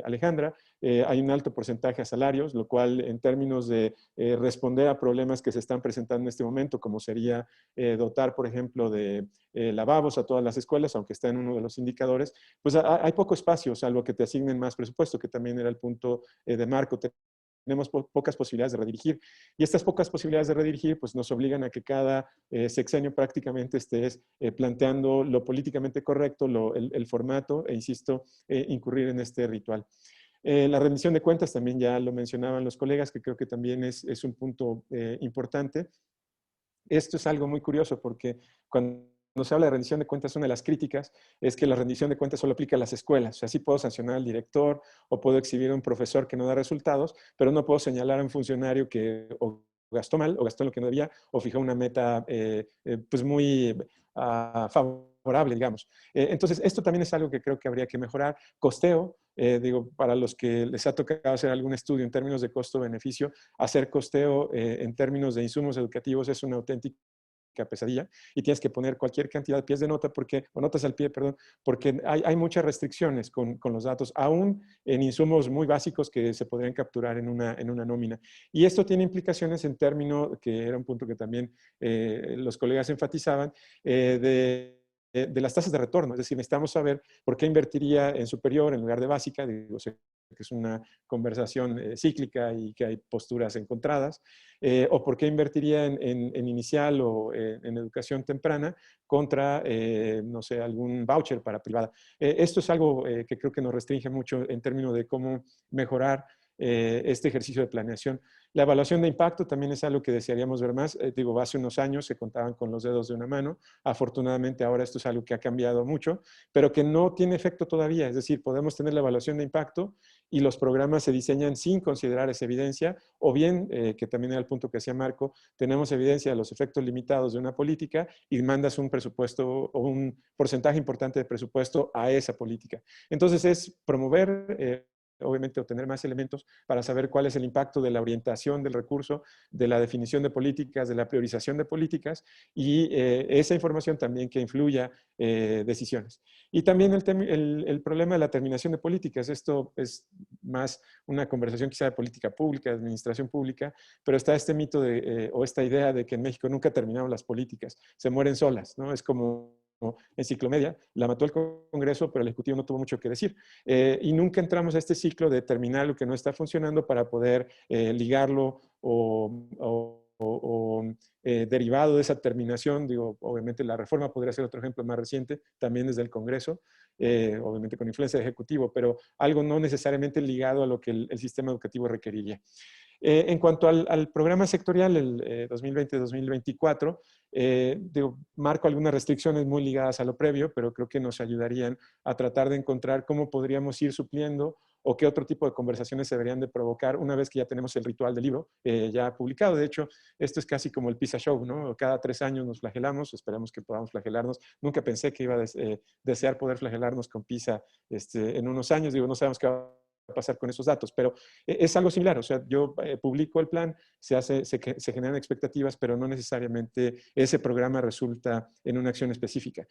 [SPEAKER 5] Alejandra, hay un alto porcentaje a salarios, lo cual en términos de responder a problemas que se están presentando en este momento, como sería dotar, por ejemplo, de lavabos a todas las escuelas, aunque está en uno de los indicadores, pues hay poco espacio, salvo que te asignen más presupuesto, que también era el punto de Marco. Tenemos pocas posibilidades de redirigir. Y estas pocas posibilidades de redirigir pues nos obligan a que cada sexenio prácticamente estés planteando lo políticamente correcto, el formato, e insisto, incurrir en este ritual. La rendición de cuentas también ya lo mencionaban los colegas, que creo que también es un punto importante. Esto es algo muy curioso porque cuando se habla de rendición de cuentas, una de las críticas es que la rendición de cuentas solo aplica a las escuelas. O sea, sí puedo sancionar al director o puedo exhibir a un profesor que no da resultados, pero no puedo señalar a un funcionario que o gastó mal o gastó en lo que no debía o fijó una meta pues muy favorable, digamos. Entonces, esto también es algo que creo que habría que mejorar. Costeo, digo, para los que les ha tocado hacer algún estudio en términos de costo-beneficio, hacer costeo en términos de insumos educativos es una auténtica pesadilla y tienes que poner cualquier cantidad de pies de nota o notas al pie, perdón, porque hay muchas restricciones con los datos, aún en insumos muy básicos que se podrían capturar en una nómina. Y esto tiene implicaciones en términos, que era un punto que también los colegas enfatizaban, de las tasas de retorno. Es decir, necesitamos saber por qué invertiría en superior en lugar de básica. Digo, sé que es una conversación cíclica y que hay posturas encontradas, o por qué invertiría en inicial o en educación temprana contra, no sé, algún voucher para privada. Esto es algo que creo que nos restringe mucho en términos de cómo mejorar este ejercicio de planeación. La evaluación de impacto también es algo que desearíamos ver más. Digo, hace unos años se contaban con los dedos de una mano. Afortunadamente ahora esto es algo que ha cambiado mucho, pero que no tiene efecto todavía. Es decir, podemos tener la evaluación de impacto y los programas se diseñan sin considerar esa evidencia, o bien, que también era el punto que hacía Marco, tenemos evidencia de los efectos limitados de una política y mandas un presupuesto o un porcentaje importante de presupuesto a esa política. Entonces es promover, obviamente obtener más elementos para saber cuál es el impacto de la orientación del recurso, de la definición de políticas, de la priorización de políticas y esa información también que influya decisiones. Y también el problema de la terminación de políticas. Esto es más una conversación quizá de política pública, de administración pública, pero está este mito o esta idea de que en México nunca terminaron las políticas, se mueren solas, ¿no? Es como enciclomedia, la mató el Congreso, pero el Ejecutivo no tuvo mucho que decir. Y nunca entramos a este ciclo de terminar lo que no está funcionando para poder ligarlo o derivado de esa terminación. Digo, obviamente la reforma podría ser otro ejemplo más reciente, también desde el Congreso, obviamente con influencia del Ejecutivo, pero algo no necesariamente ligado a lo que el sistema educativo requeriría. En cuanto al programa sectorial, el 2020-2024, marco algunas restricciones muy ligadas a lo previo, pero creo que nos ayudarían a tratar de encontrar cómo podríamos ir supliendo o qué otro tipo de conversaciones se deberían de provocar una vez que ya tenemos el ritual del libro ya publicado. De hecho, esto es casi como el PISA Show, ¿no? Cada 3 años nos flagelamos, esperamos que podamos flagelarnos. Nunca pensé que iba a desear poder flagelarnos con PISA en unos años. Digo, no sabemos qué va a pasar con esos datos, pero es algo similar. O sea, yo publico el plan, se generan expectativas, pero no necesariamente ese programa resulta en una acción específica.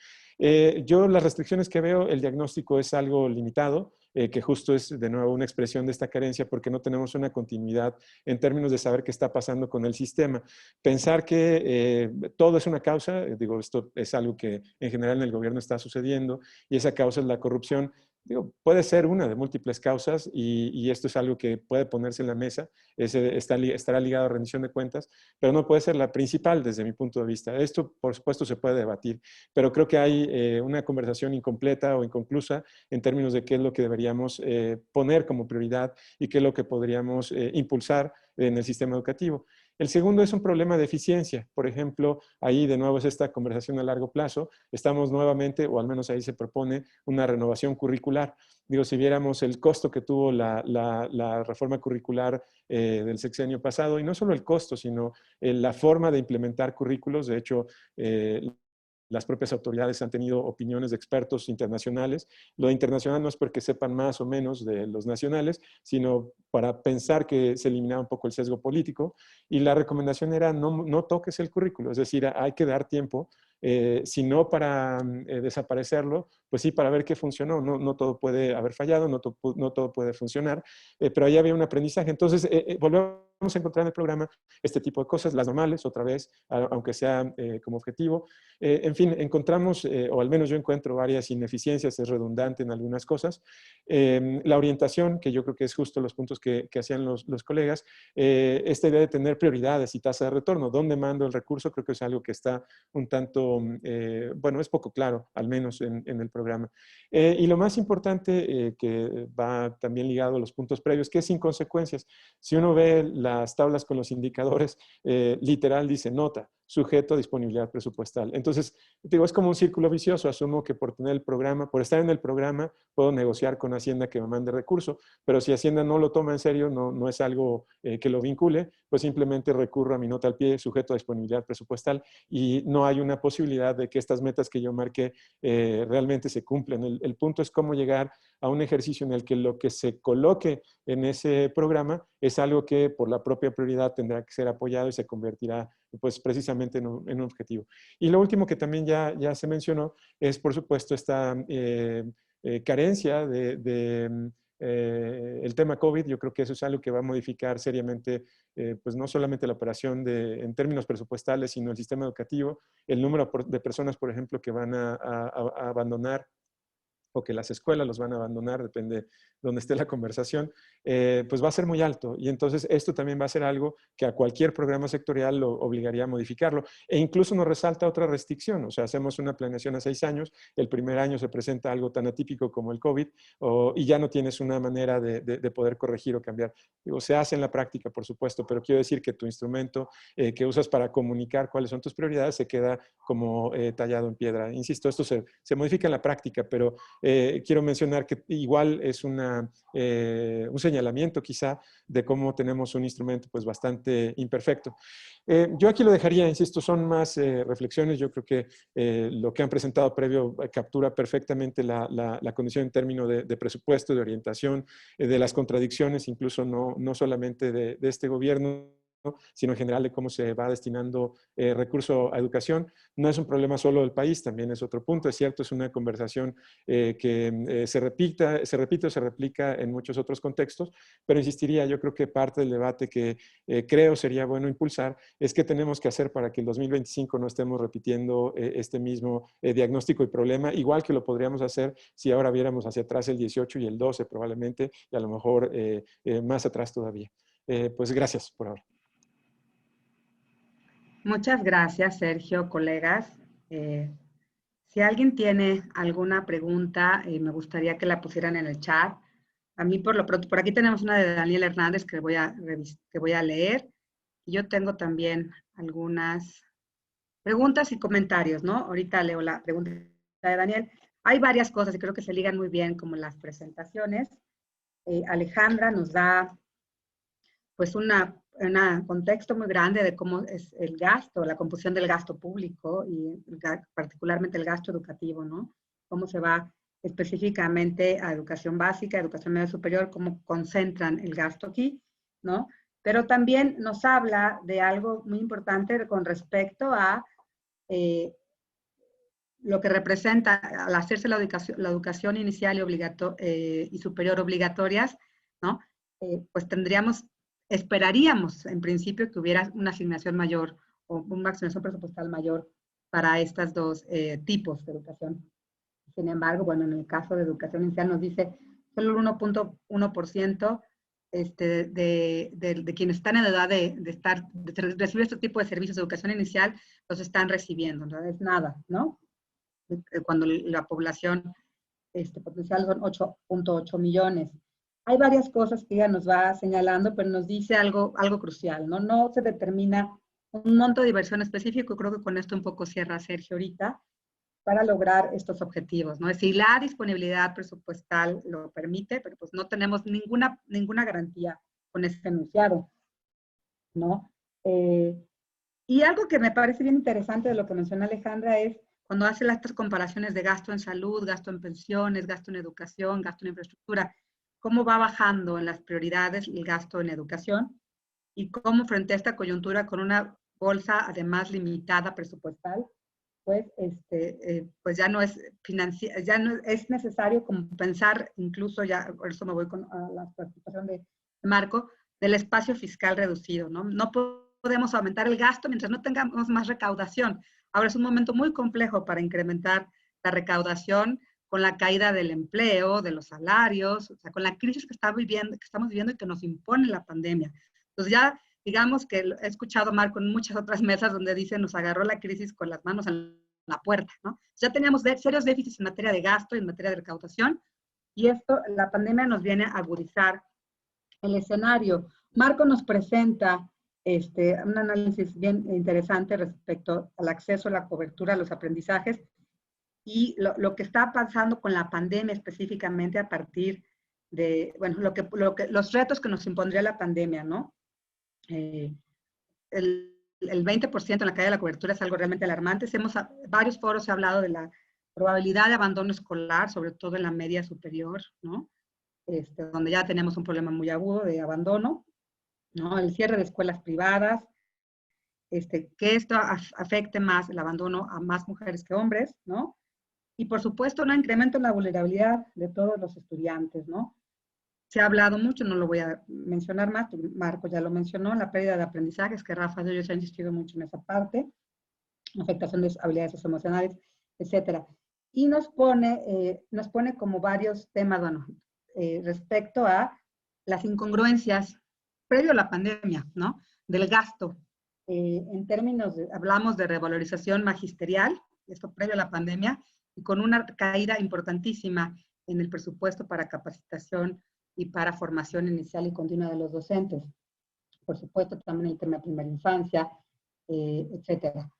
[SPEAKER 5] Yo las restricciones que veo, el diagnóstico es algo limitado, que justo es de nuevo una expresión de esta carencia porque no tenemos una continuidad en términos de saber qué está pasando con el sistema. Pensar que todo es una causa, digo, esto es algo que en general en el gobierno está sucediendo y esa causa es la corrupción. Digo, puede ser una de múltiples causas y esto es algo que puede ponerse en la mesa, estará ligado a rendición de cuentas, pero no puede ser la principal desde mi punto de vista. Esto, por supuesto, se puede debatir, pero creo que hay una conversación incompleta o inconclusa en términos de qué es lo que deberíamos poner como prioridad y qué es lo que podríamos impulsar en el sistema educativo. El segundo es un problema de eficiencia. Por ejemplo, ahí de nuevo es esta conversación a largo plazo. Estamos nuevamente, o al menos ahí se propone, una renovación curricular. Digo, si viéramos el costo que tuvo la reforma curricular del sexenio pasado, y no solo el costo, sino la forma de implementar currículos. De hecho, las propias autoridades han tenido opiniones de expertos internacionales. Lo de internacional no es porque sepan más o menos de los nacionales, sino para pensar que se eliminaba un poco el sesgo político. Y la recomendación era no toques el currículo, es decir, hay que dar tiempo, si no para desaparecerlo, pues sí para ver qué funcionó. No todo puede haber fallado, no todo puede funcionar, pero ahí había un aprendizaje. Entonces, volvemos a encontrar en el programa este tipo de cosas, las normales, otra vez, aunque sea como objetivo. En fin, encontramos, o al menos yo encuentro varias ineficiencias, es redundante en algunas cosas. La orientación, que yo creo que es justo los puntos que hacían los colegas, esta idea de tener prioridades y tasa de retorno, ¿dónde mando el recurso? Creo que es algo que está un tanto, bueno, es poco claro, al menos en el programa. Y lo más importante, que va también ligado a los puntos previos, que es sin consecuencias. Si uno ve las tablas con los indicadores, literal dice nota, sujeto a disponibilidad presupuestal. Entonces, digo, es como un círculo vicioso. Asumo que por tener el programa, por estar en el programa, puedo negociar con Hacienda que me mande recurso, pero si Hacienda no lo toma en serio, no es algo que lo vincule, pues simplemente recurro a mi nota al pie, sujeto a disponibilidad presupuestal, y no hay una posibilidad de que estas metas que yo marqué realmente se cumplan. El punto es cómo llegar a un ejercicio en el que lo que se coloque en ese programa es algo que por la propia prioridad tendrá que ser apoyado y se convertirá pues precisamente en un objetivo. Y lo último que también ya se mencionó es por supuesto esta carencia el tema COVID. Yo creo que eso es algo que va a modificar seriamente, pues no solamente la operación en términos presupuestales, sino el sistema educativo, el número de personas, por ejemplo, que van a abandonar o que las escuelas los van a abandonar, depende donde esté la conversación, pues va a ser muy alto. Y entonces esto también va a ser algo que a cualquier programa sectorial lo obligaría a modificarlo. E incluso nos resalta otra restricción. O sea, hacemos una planeación a 6 años, el primer año se presenta algo tan atípico como el COVID y ya no tienes una manera de poder corregir o cambiar. Digo, se hace en la práctica, por supuesto, pero quiero decir que tu instrumento que usas para comunicar cuáles son tus prioridades se queda como tallado en piedra. Insisto, esto se modifica en la práctica, pero quiero mencionar que igual es un señalamiento quizá de cómo tenemos un instrumento pues bastante imperfecto. Yo aquí lo dejaría, insisto, son más reflexiones. Yo creo que lo que han presentado previo captura perfectamente la condición en términos de presupuesto, de orientación, de las contradicciones, incluso no solamente de este gobierno, sino en general de cómo se va destinando recurso a educación. No es un problema solo del país, también es otro punto. Es cierto, es una conversación que se repite o se replica en muchos otros contextos, pero insistiría, yo creo que parte del debate que creo sería bueno impulsar es qué tenemos que hacer para que el 2025 no estemos repitiendo este mismo diagnóstico y problema, igual que lo podríamos hacer si ahora viéramos hacia atrás el 18 y el 12 probablemente, y a lo mejor más atrás todavía. Pues gracias por ahora.
[SPEAKER 1] Muchas gracias, Sergio, colegas. Si alguien tiene alguna pregunta, me gustaría que la pusieran en el chat. A mí, por lo pronto, por aquí tenemos una de Daniel Hernández que voy a leer. Y yo tengo también algunas preguntas y comentarios, ¿no? Ahorita leo la pregunta de Daniel. Hay varias cosas y creo que se ligan muy bien como las presentaciones. Alejandra nos da pues un contexto muy grande de cómo es el gasto, la composición del gasto público y particularmente el gasto educativo, ¿no? Cómo se va específicamente a educación básica, educación media superior, cómo concentran el gasto aquí, ¿no? Pero también nos habla de algo muy importante con respecto a lo que representa al hacerse la educación inicial y superior obligatorias, ¿no? Pues esperaríamos en principio que hubiera una asignación mayor o una asignación presupuestal mayor para estos dos tipos de educación. Sin embargo, bueno, en el caso de educación inicial nos dice solo el 1.1% de quienes están en edad de recibir este tipo de servicios de educación inicial los están recibiendo, no es nada, ¿no? Cuando la población potencial son 8.8 millones. Hay varias cosas que ella nos va señalando, pero nos dice algo crucial, ¿no? No se determina un monto de inversión específico, creo que con esto un poco cierra Sergio ahorita, para lograr estos objetivos, ¿no? Es decir, la disponibilidad presupuestal lo permite, pero pues no tenemos ninguna garantía con ese enunciado, ¿no? Y algo que me parece bien interesante de lo que menciona Alejandra es cuando hace estas comparaciones de gasto en salud, gasto en pensiones, gasto en educación, gasto en infraestructura, cómo va bajando en las prioridades el gasto en educación y cómo frente a esta coyuntura con una bolsa además limitada presupuestal, pues, pues ya no es necesario como pensar, incluso ya, por eso me voy con la participación de Marco, del espacio fiscal reducido, ¿no? No podemos aumentar el gasto mientras no tengamos más recaudación. Ahora es un momento muy complejo para incrementar la recaudación con la caída del empleo, de los salarios, o sea, con la crisis que estamos viviendo y que nos impone la pandemia. Entonces ya, digamos que he escuchado a Marco en muchas otras mesas donde dice nos agarró la crisis con las manos en la puerta, ¿no? Ya teníamos serios déficits en materia de gasto y en materia de recaudación, y la pandemia nos viene a agudizar el escenario. Marco nos presenta un análisis bien interesante respecto al acceso, a la cobertura, a los aprendizajes y lo que está pasando con la pandemia específicamente a partir de, bueno, los retos que nos impondría la pandemia, ¿no? El 20% en la caída de la cobertura es algo realmente alarmante. Varios foros se ha hablado de la probabilidad de abandono escolar, sobre todo en la media superior, ¿no? Donde ya tenemos un problema muy agudo de abandono, ¿no? El cierre de escuelas privadas, que esto afecte más el abandono a más mujeres que hombres, ¿no? Y por supuesto, un incremento en la vulnerabilidad de todos los estudiantes, ¿no? Se ha hablado mucho, no lo voy a mencionar más, Marco ya lo mencionó, la pérdida de aprendizajes, que Rafa y yo se ha insistido mucho en esa parte, afectación de habilidades emocionales, etcétera. Y nos pone como varios temas, bueno, respecto a las incongruencias previo a la pandemia, ¿no? Del gasto. En términos hablamos de revalorización magisterial, esto previo a la pandemia, y con una caída importantísima en el presupuesto para capacitación y para formación inicial y continua de los docentes. Por supuesto, también el tema de primera infancia, etcétera.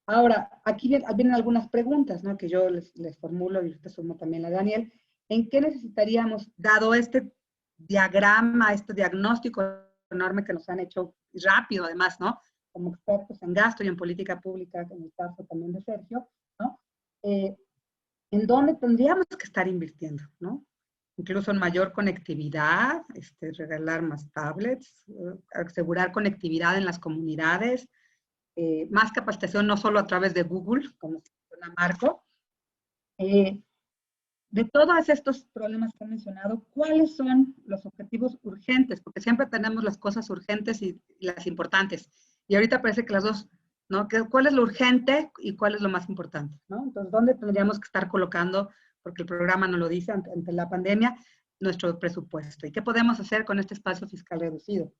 [SPEAKER 1] Ahora, aquí vienen algunas preguntas, ¿no? Que yo les formulo, y te sumo también la Daniel. ¿En qué necesitaríamos, dado este diagrama, este diagnóstico enorme que nos han hecho rápido, además, ¿no? Como expertos en gasto y en política pública, en el caso también de Sergio, ¿no? ¿En dónde tendríamos que estar invirtiendo, ¿no? Incluso en mayor conectividad, regalar más tablets, asegurar conectividad en las comunidades, más capacitación no solo a través de Google, como menciona Marco. De todos estos problemas que he mencionado, ¿cuáles son los objetivos urgentes? Porque siempre tenemos las cosas urgentes y las importantes. Y ahorita parece que las dos, ¿no? ¿Cuál es lo urgente y cuál es lo más importante, ¿no? Entonces, ¿dónde tendríamos que estar colocando, porque el programa nos lo dice ante la pandemia, nuestro presupuesto? ¿Y qué podemos hacer con este espacio fiscal reducido?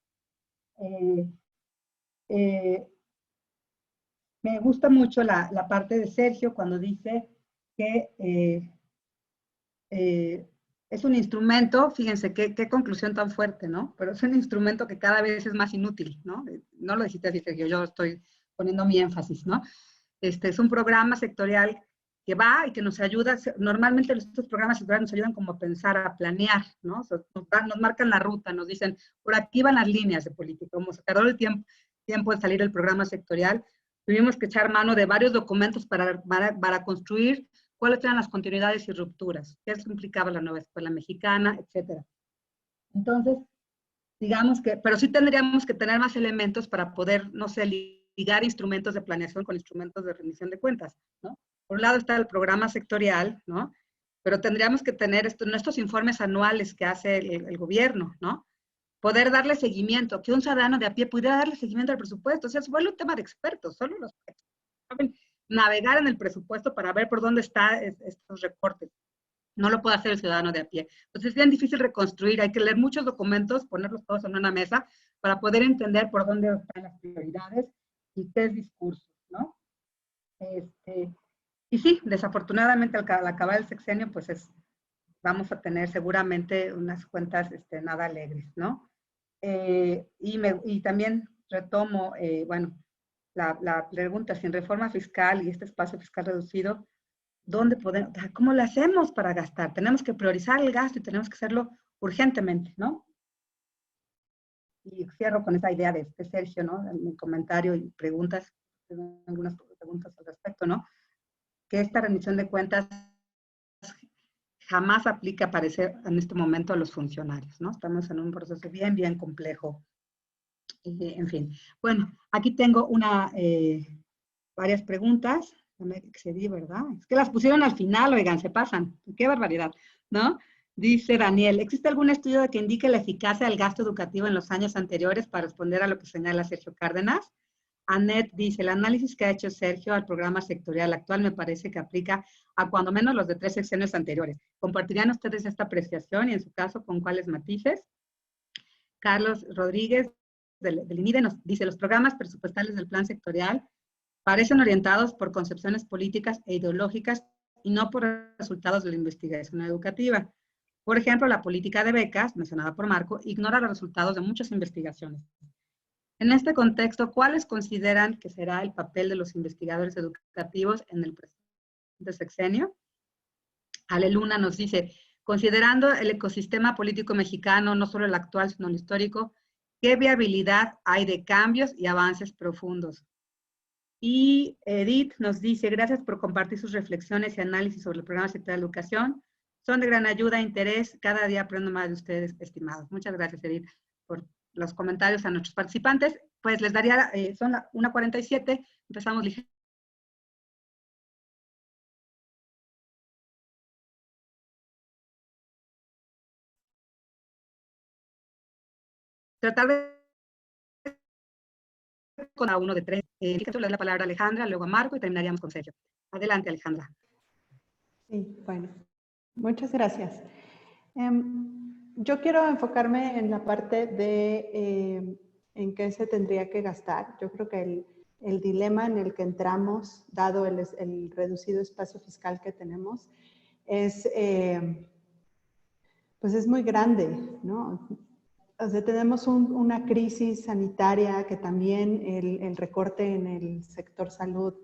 [SPEAKER 1] Me gusta mucho la parte de Sergio cuando dice que es un instrumento, fíjense qué conclusión tan fuerte, ¿no? Pero es un instrumento que cada vez es más inútil, ¿no? No lo dijiste así, Sergio, yo estoy poniendo mi énfasis, ¿no? Es un programa sectorial que va y que nos ayuda, normalmente estos programas sectoriales nos ayudan como a pensar, a planear, ¿no? O sea, nos marcan la ruta, nos dicen, por aquí van las líneas de política, como se tardó el tiempo en salir el programa sectorial, tuvimos que echar mano de varios documentos para construir cuáles eran las continuidades y rupturas, qué implicaba la nueva escuela mexicana, etcétera. Entonces, digamos que, pero sí tendríamos que tener más elementos para poder, no sé, ligar instrumentos de planeación con instrumentos de rendición de cuentas, ¿no? Por un lado está el programa sectorial, ¿no? Pero tendríamos que tener estos informes anuales que hace el gobierno, ¿no? Poder darle seguimiento, que un ciudadano de a pie pudiera darle seguimiento al presupuesto. O sea, se vuelve un tema de expertos, solo los expertos saben navegar en el presupuesto para ver por dónde están estos recortes. No lo puede hacer el ciudadano de a pie. Entonces es bien difícil reconstruir, hay que leer muchos documentos, ponerlos todos en una mesa para poder entender por dónde están las prioridades y qué es discurso, ¿no? Y sí, desafortunadamente al acabar el sexenio, pues vamos a tener seguramente unas cuentas nada alegres, ¿no? Y también retomo, bueno, la pregunta, sin reforma fiscal y este espacio fiscal reducido, ¿cómo lo hacemos para gastar? Tenemos que priorizar el gasto y tenemos que hacerlo urgentemente, ¿no? Y cierro con esa idea de Sergio, ¿no? En mi comentario y preguntas, algunas preguntas al respecto, ¿no? Que esta rendición de cuentas jamás aplica, parece, en este momento a los funcionarios, ¿no? Estamos en un proceso bien, bien complejo. En fin. Bueno, aquí tengo varias preguntas. No me excedí, ¿verdad? Es que las pusieron al final, oigan, se pasan. Qué barbaridad, ¿no? Dice Daniel, ¿existe algún estudio que indique la eficacia del gasto educativo en los años anteriores para responder a lo que señala Sergio Cárdenas? Anet dice, el análisis que ha hecho Sergio al programa sectorial actual me parece que aplica a cuando menos los de 3 sexenios anteriores. ¿Compartirían ustedes esta apreciación y en su caso con cuáles matices? Carlos Rodríguez del INIDE nos dice, los programas presupuestales del plan sectorial parecen orientados por concepciones políticas e ideológicas y no por resultados de la investigación educativa. Por ejemplo, la política de becas, mencionada por Marco, ignora los resultados de muchas investigaciones. En este contexto, ¿cuáles consideran que será el papel de los investigadores educativos en el presente sexenio? Ale Luna nos dice, considerando el ecosistema político mexicano, no solo el actual, sino el histórico, ¿qué viabilidad hay de cambios y avances profundos? Y Edith nos dice, gracias por compartir sus reflexiones y análisis sobre el programa sectorial de educación. Son de gran ayuda e interés. Cada día aprendo más de ustedes, estimados. Muchas gracias, Edith, por los comentarios a nuestros participantes. Pues les daría, son las 1:47, empezamos ligeramente. Tratar de con a uno de 3. Le doy la palabra a Alejandra, luego a Marco y terminaríamos con Sergio. Adelante, Alejandra.
[SPEAKER 2] Sí, bueno, muchas gracias. Yo quiero enfocarme en la parte de en qué se tendría que gastar. Yo creo que el dilema en el que entramos, dado el reducido espacio fiscal que tenemos, es, pues es muy grande, ¿no? O sea, tenemos una crisis sanitaria que también el recorte en el sector salud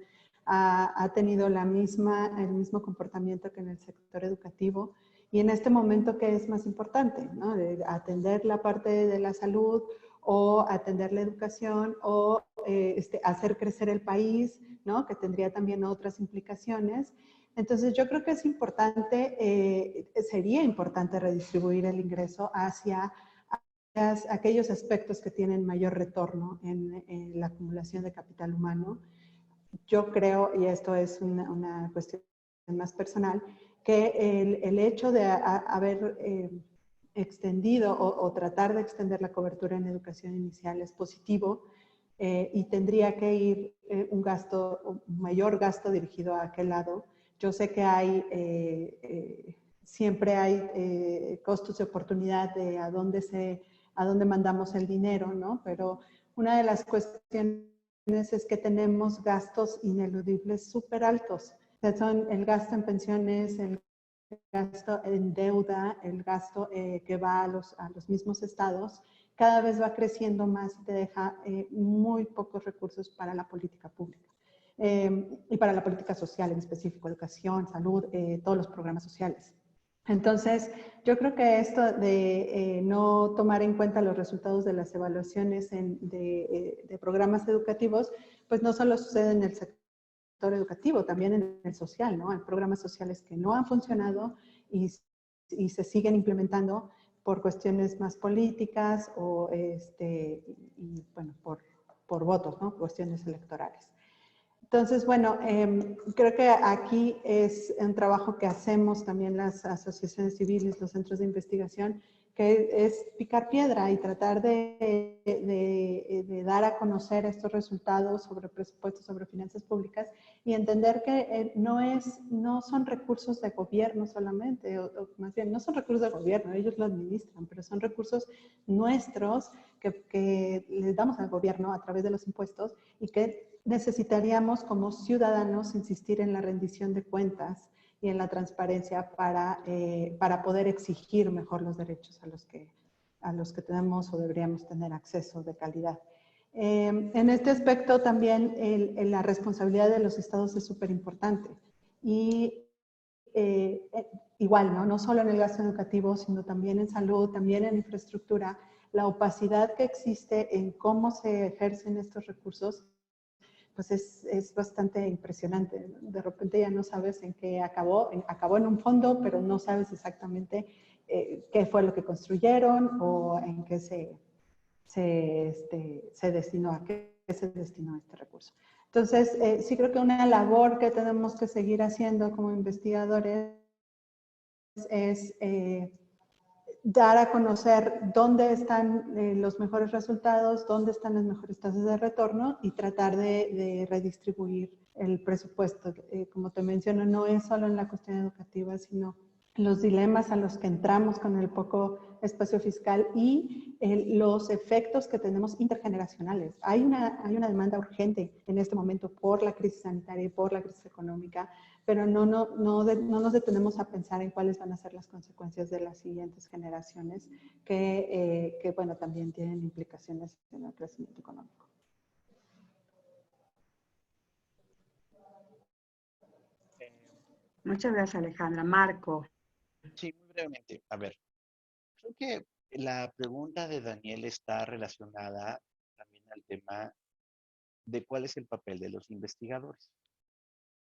[SPEAKER 2] ha tenido el mismo comportamiento que en el sector educativo. Y en este momento, ¿qué es más importante? ¿No? De atender la parte de la salud o atender la educación o hacer crecer el país, ¿no? Que tendría también otras implicaciones. Entonces, yo creo que es importante, sería importante redistribuir el ingreso hacia aquellos aspectos que tienen mayor retorno en la acumulación de capital humano. Yo creo, y esto es una cuestión más personal, que el hecho de haber extendido o tratar de extender la cobertura en educación inicial es positivo y tendría que ir un mayor gasto dirigido a aquel lado. Yo sé que siempre hay costos de oportunidad de a dónde mandamos el dinero, ¿no? Pero una de las cuestiones es que tenemos gastos ineludibles súper altos. O sea, son el gasto en pensiones, el gasto en deuda, el gasto que va a los mismos estados, cada vez va creciendo más y te deja muy pocos recursos para la política pública. Y para la política social en específico, educación, salud, todos los programas sociales. Entonces, yo creo que esto de no tomar en cuenta los resultados de las evaluaciones de programas educativos, pues no solo sucede en el sector educativo, también en el social, ¿no? Hay programas sociales que no han funcionado y se siguen implementando por cuestiones más políticas o y, bueno, por votos, ¿no? Cuestiones electorales. Entonces, bueno, creo que aquí es un trabajo que hacemos también las asociaciones civiles, los centros de investigación, que es picar piedra y tratar de dar a conocer estos resultados sobre presupuestos, sobre finanzas públicas y entender que no son recursos de gobierno solamente, o más bien no son recursos de gobierno, ellos lo administran, pero son recursos nuestros que les damos al gobierno a través de los impuestos y que necesitaríamos como ciudadanos insistir en la rendición de cuentas y en la transparencia para poder exigir mejor los derechos a los que tenemos o deberíamos tener acceso de calidad. En este aspecto también la responsabilidad de los estados es súper importante y igual, ¿no? No solo en el gasto educativo, sino también en salud, también en infraestructura, la opacidad que existe en cómo se ejercen estos recursos pues es bastante impresionante. De repente ya no sabes en qué acabó en un fondo, pero no sabes exactamente qué fue lo que construyeron o en qué se destinó, a qué se destinó este recurso. Entonces, sí creo que una labor que tenemos que seguir haciendo como investigadores es dar a conocer dónde están los mejores resultados, dónde están las mejores tasas de retorno y tratar de redistribuir el presupuesto. Como te menciono, no es solo en la cuestión educativa, sino los dilemas a los que entramos con el poco espacio fiscal y los efectos que tenemos intergeneracionales. Hay una demanda urgente en este momento por la crisis sanitaria y por la crisis económica, pero no nos detenemos a pensar en cuáles van a ser las consecuencias de las siguientes generaciones que bueno, también tienen implicaciones en el crecimiento económico.
[SPEAKER 1] Muchas gracias, Alejandra. Marco.
[SPEAKER 4] Sí, muy brevemente. A ver, creo que la pregunta de Daniel está relacionada también al tema de cuál es el papel de los investigadores.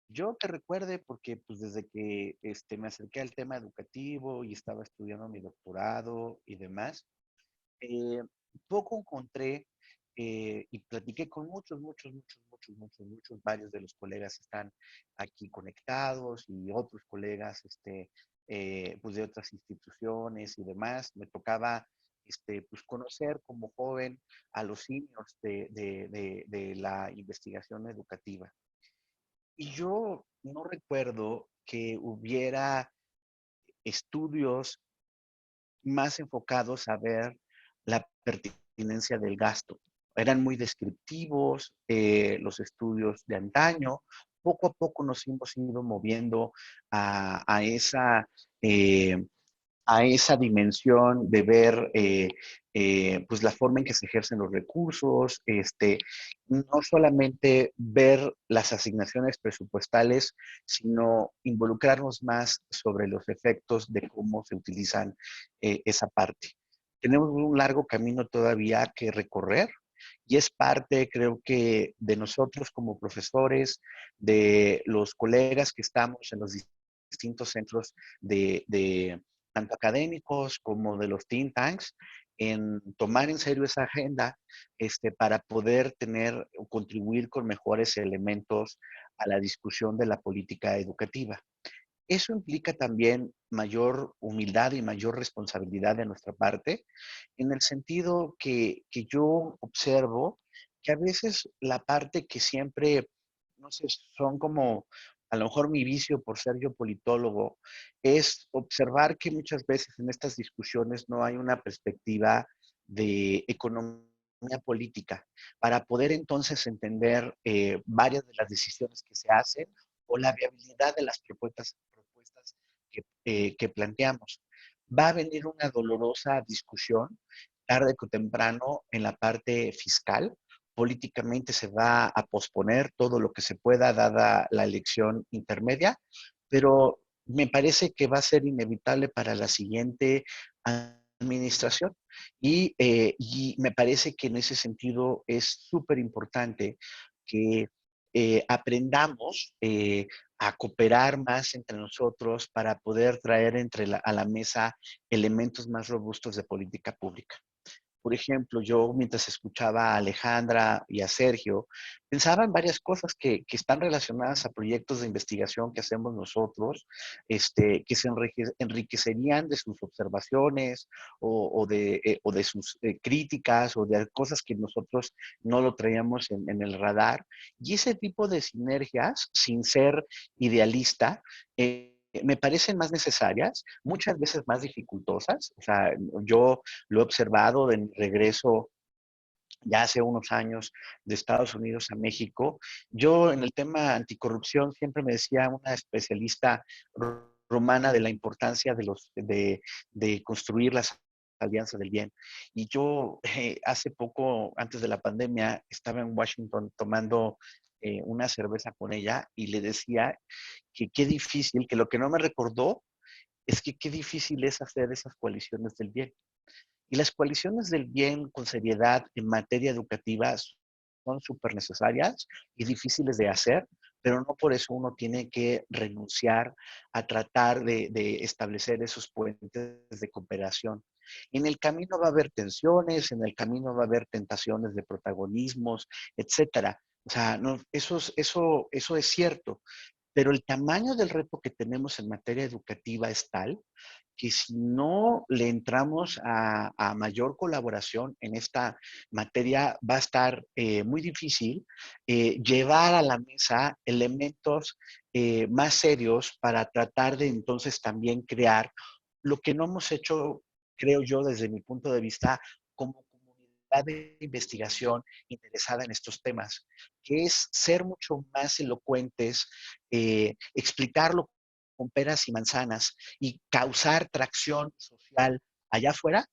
[SPEAKER 4] Yo que recuerde, porque pues desde que me acerqué al tema educativo y estaba estudiando mi doctorado y demás, eh, poco encontré y platiqué con muchos, varios de los colegas están aquí conectados y otros colegas pues de otras instituciones y demás. Me tocaba pues conocer como joven a los seniors de la investigación educativa. Y yo no recuerdo que hubiera estudios más enfocados a ver la pertinencia del gasto. Eran muy descriptivos los estudios de antaño. Poco a poco nos hemos ido moviendo a esa eh, a esa dimensión de ver pues la forma en que se ejercen los recursos, no solamente ver las asignaciones presupuestales, sino involucrarnos más sobre los efectos de cómo se utilizan esa parte. Tenemos un largo camino todavía que recorrer y es parte, creo que, de nosotros como profesores, de los colegas que estamos en los distintos centros de tanto académicos como de los think tanks, en tomar en serio esa agenda para poder tener o contribuir con mejores elementos a la discusión de la política educativa. Eso implica también mayor humildad y mayor responsabilidad de nuestra parte, en el sentido que yo observo que a veces la parte que siempre, no sé, son como a lo mejor mi vicio por ser yo politólogo, es observar que muchas veces en estas discusiones no hay una perspectiva de economía política para poder entonces entender varias de las decisiones que se hacen o la viabilidad de las propuestas que planteamos. Va a venir una dolorosa discusión tarde o temprano en la parte fiscal. Políticamente se va a posponer todo lo que se pueda dada la elección intermedia, pero me parece que va a ser inevitable para la siguiente administración y me parece que en ese sentido es súper importante que aprendamos a cooperar más entre nosotros para poder traer a la mesa elementos más robustos de política pública. Por ejemplo, yo mientras escuchaba a Alejandra y a Sergio, pensaba en varias cosas que están relacionadas a proyectos de investigación que hacemos nosotros, que se enriquecerían de sus observaciones o de sus críticas o de cosas que nosotros no lo traíamos en el radar. Y ese tipo de sinergias, sin ser idealista, me parecen más necesarias, muchas veces más dificultosas. O sea, yo lo he observado en mi regreso ya hace unos años de Estados Unidos a México. Yo en el tema anticorrupción siempre me decía una especialista romana de la importancia de construir las alianzas del bien. Y yo hace poco, antes de la pandemia, estaba en Washington tomando una cerveza con ella y le decía que qué difícil, que lo que no me recordó es que qué difícil es hacer esas coaliciones del bien. Y las coaliciones del bien con seriedad en materia educativa son súper necesarias y difíciles de hacer, pero no por eso uno tiene que renunciar a tratar de establecer esos puentes de cooperación. En el camino va a haber tensiones, en el camino va a haber tentaciones de protagonismos, etcétera. O sea, no, eso es cierto, pero el tamaño del reto que tenemos en materia educativa es tal que si no le entramos a mayor colaboración en esta materia, va a estar muy difícil llevar a la mesa elementos más serios para tratar de entonces también crear lo que no hemos hecho, creo yo, desde mi punto de vista, como comunidad de investigación interesada en estos temas, que es ser mucho más elocuentes, explicarlo con peras y manzanas y causar tracción social allá afuera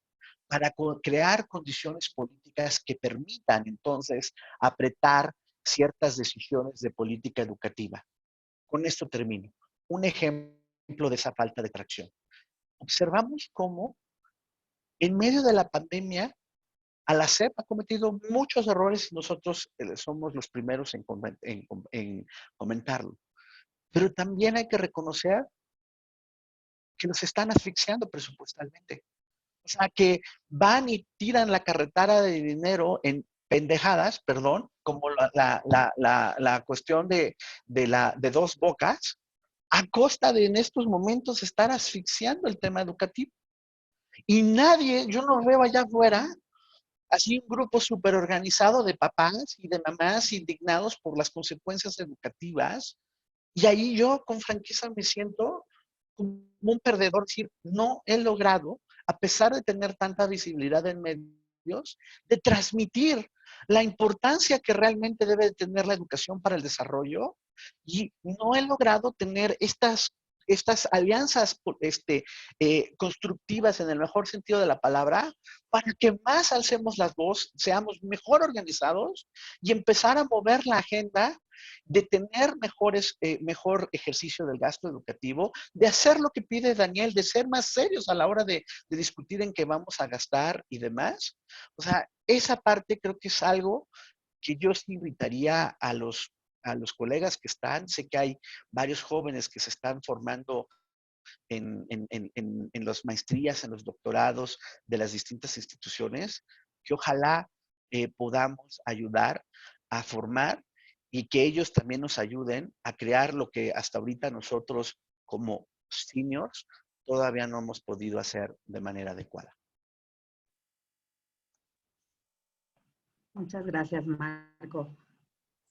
[SPEAKER 4] para crear condiciones políticas que permitan entonces apretar ciertas decisiones de política educativa. Con esto termino. Un ejemplo de esa falta de tracción. Observamos cómo en medio de la pandemia a la SEP ha cometido muchos errores y nosotros somos los primeros en comentarlo. Pero también hay que reconocer que nos están asfixiando presupuestalmente. O sea, que van y tiran la carretera de dinero en pendejadas, perdón, como la cuestión de Dos Bocas, a costa de en estos momentos estar asfixiando el tema educativo. Y nadie, yo no veo allá afuera, así un grupo súper organizado de papás y de mamás indignados por las consecuencias educativas. Y ahí yo con franqueza me siento como un perdedor, decir, no he logrado a pesar de tener tanta visibilidad en medios, de transmitir la importancia que realmente debe tener la educación para el desarrollo, y no he logrado tener estas alianzas constructivas en el mejor sentido de la palabra, para que más alcemos las voces, seamos mejor organizados y empezar a mover la agenda de tener mejor ejercicio del gasto educativo, de hacer lo que pide Daniel, de ser más serios a la hora de discutir en qué vamos a gastar y demás. O sea, esa parte creo que es algo que yo sí invitaría a los colegas que están. Sé que hay varios jóvenes que se están formando en las maestrías, en los doctorados de las distintas instituciones, que ojalá podamos ayudar a formar y que ellos también nos ayuden a crear lo que hasta ahorita nosotros como seniors todavía no hemos podido hacer de manera adecuada.
[SPEAKER 1] Muchas gracias, Marco.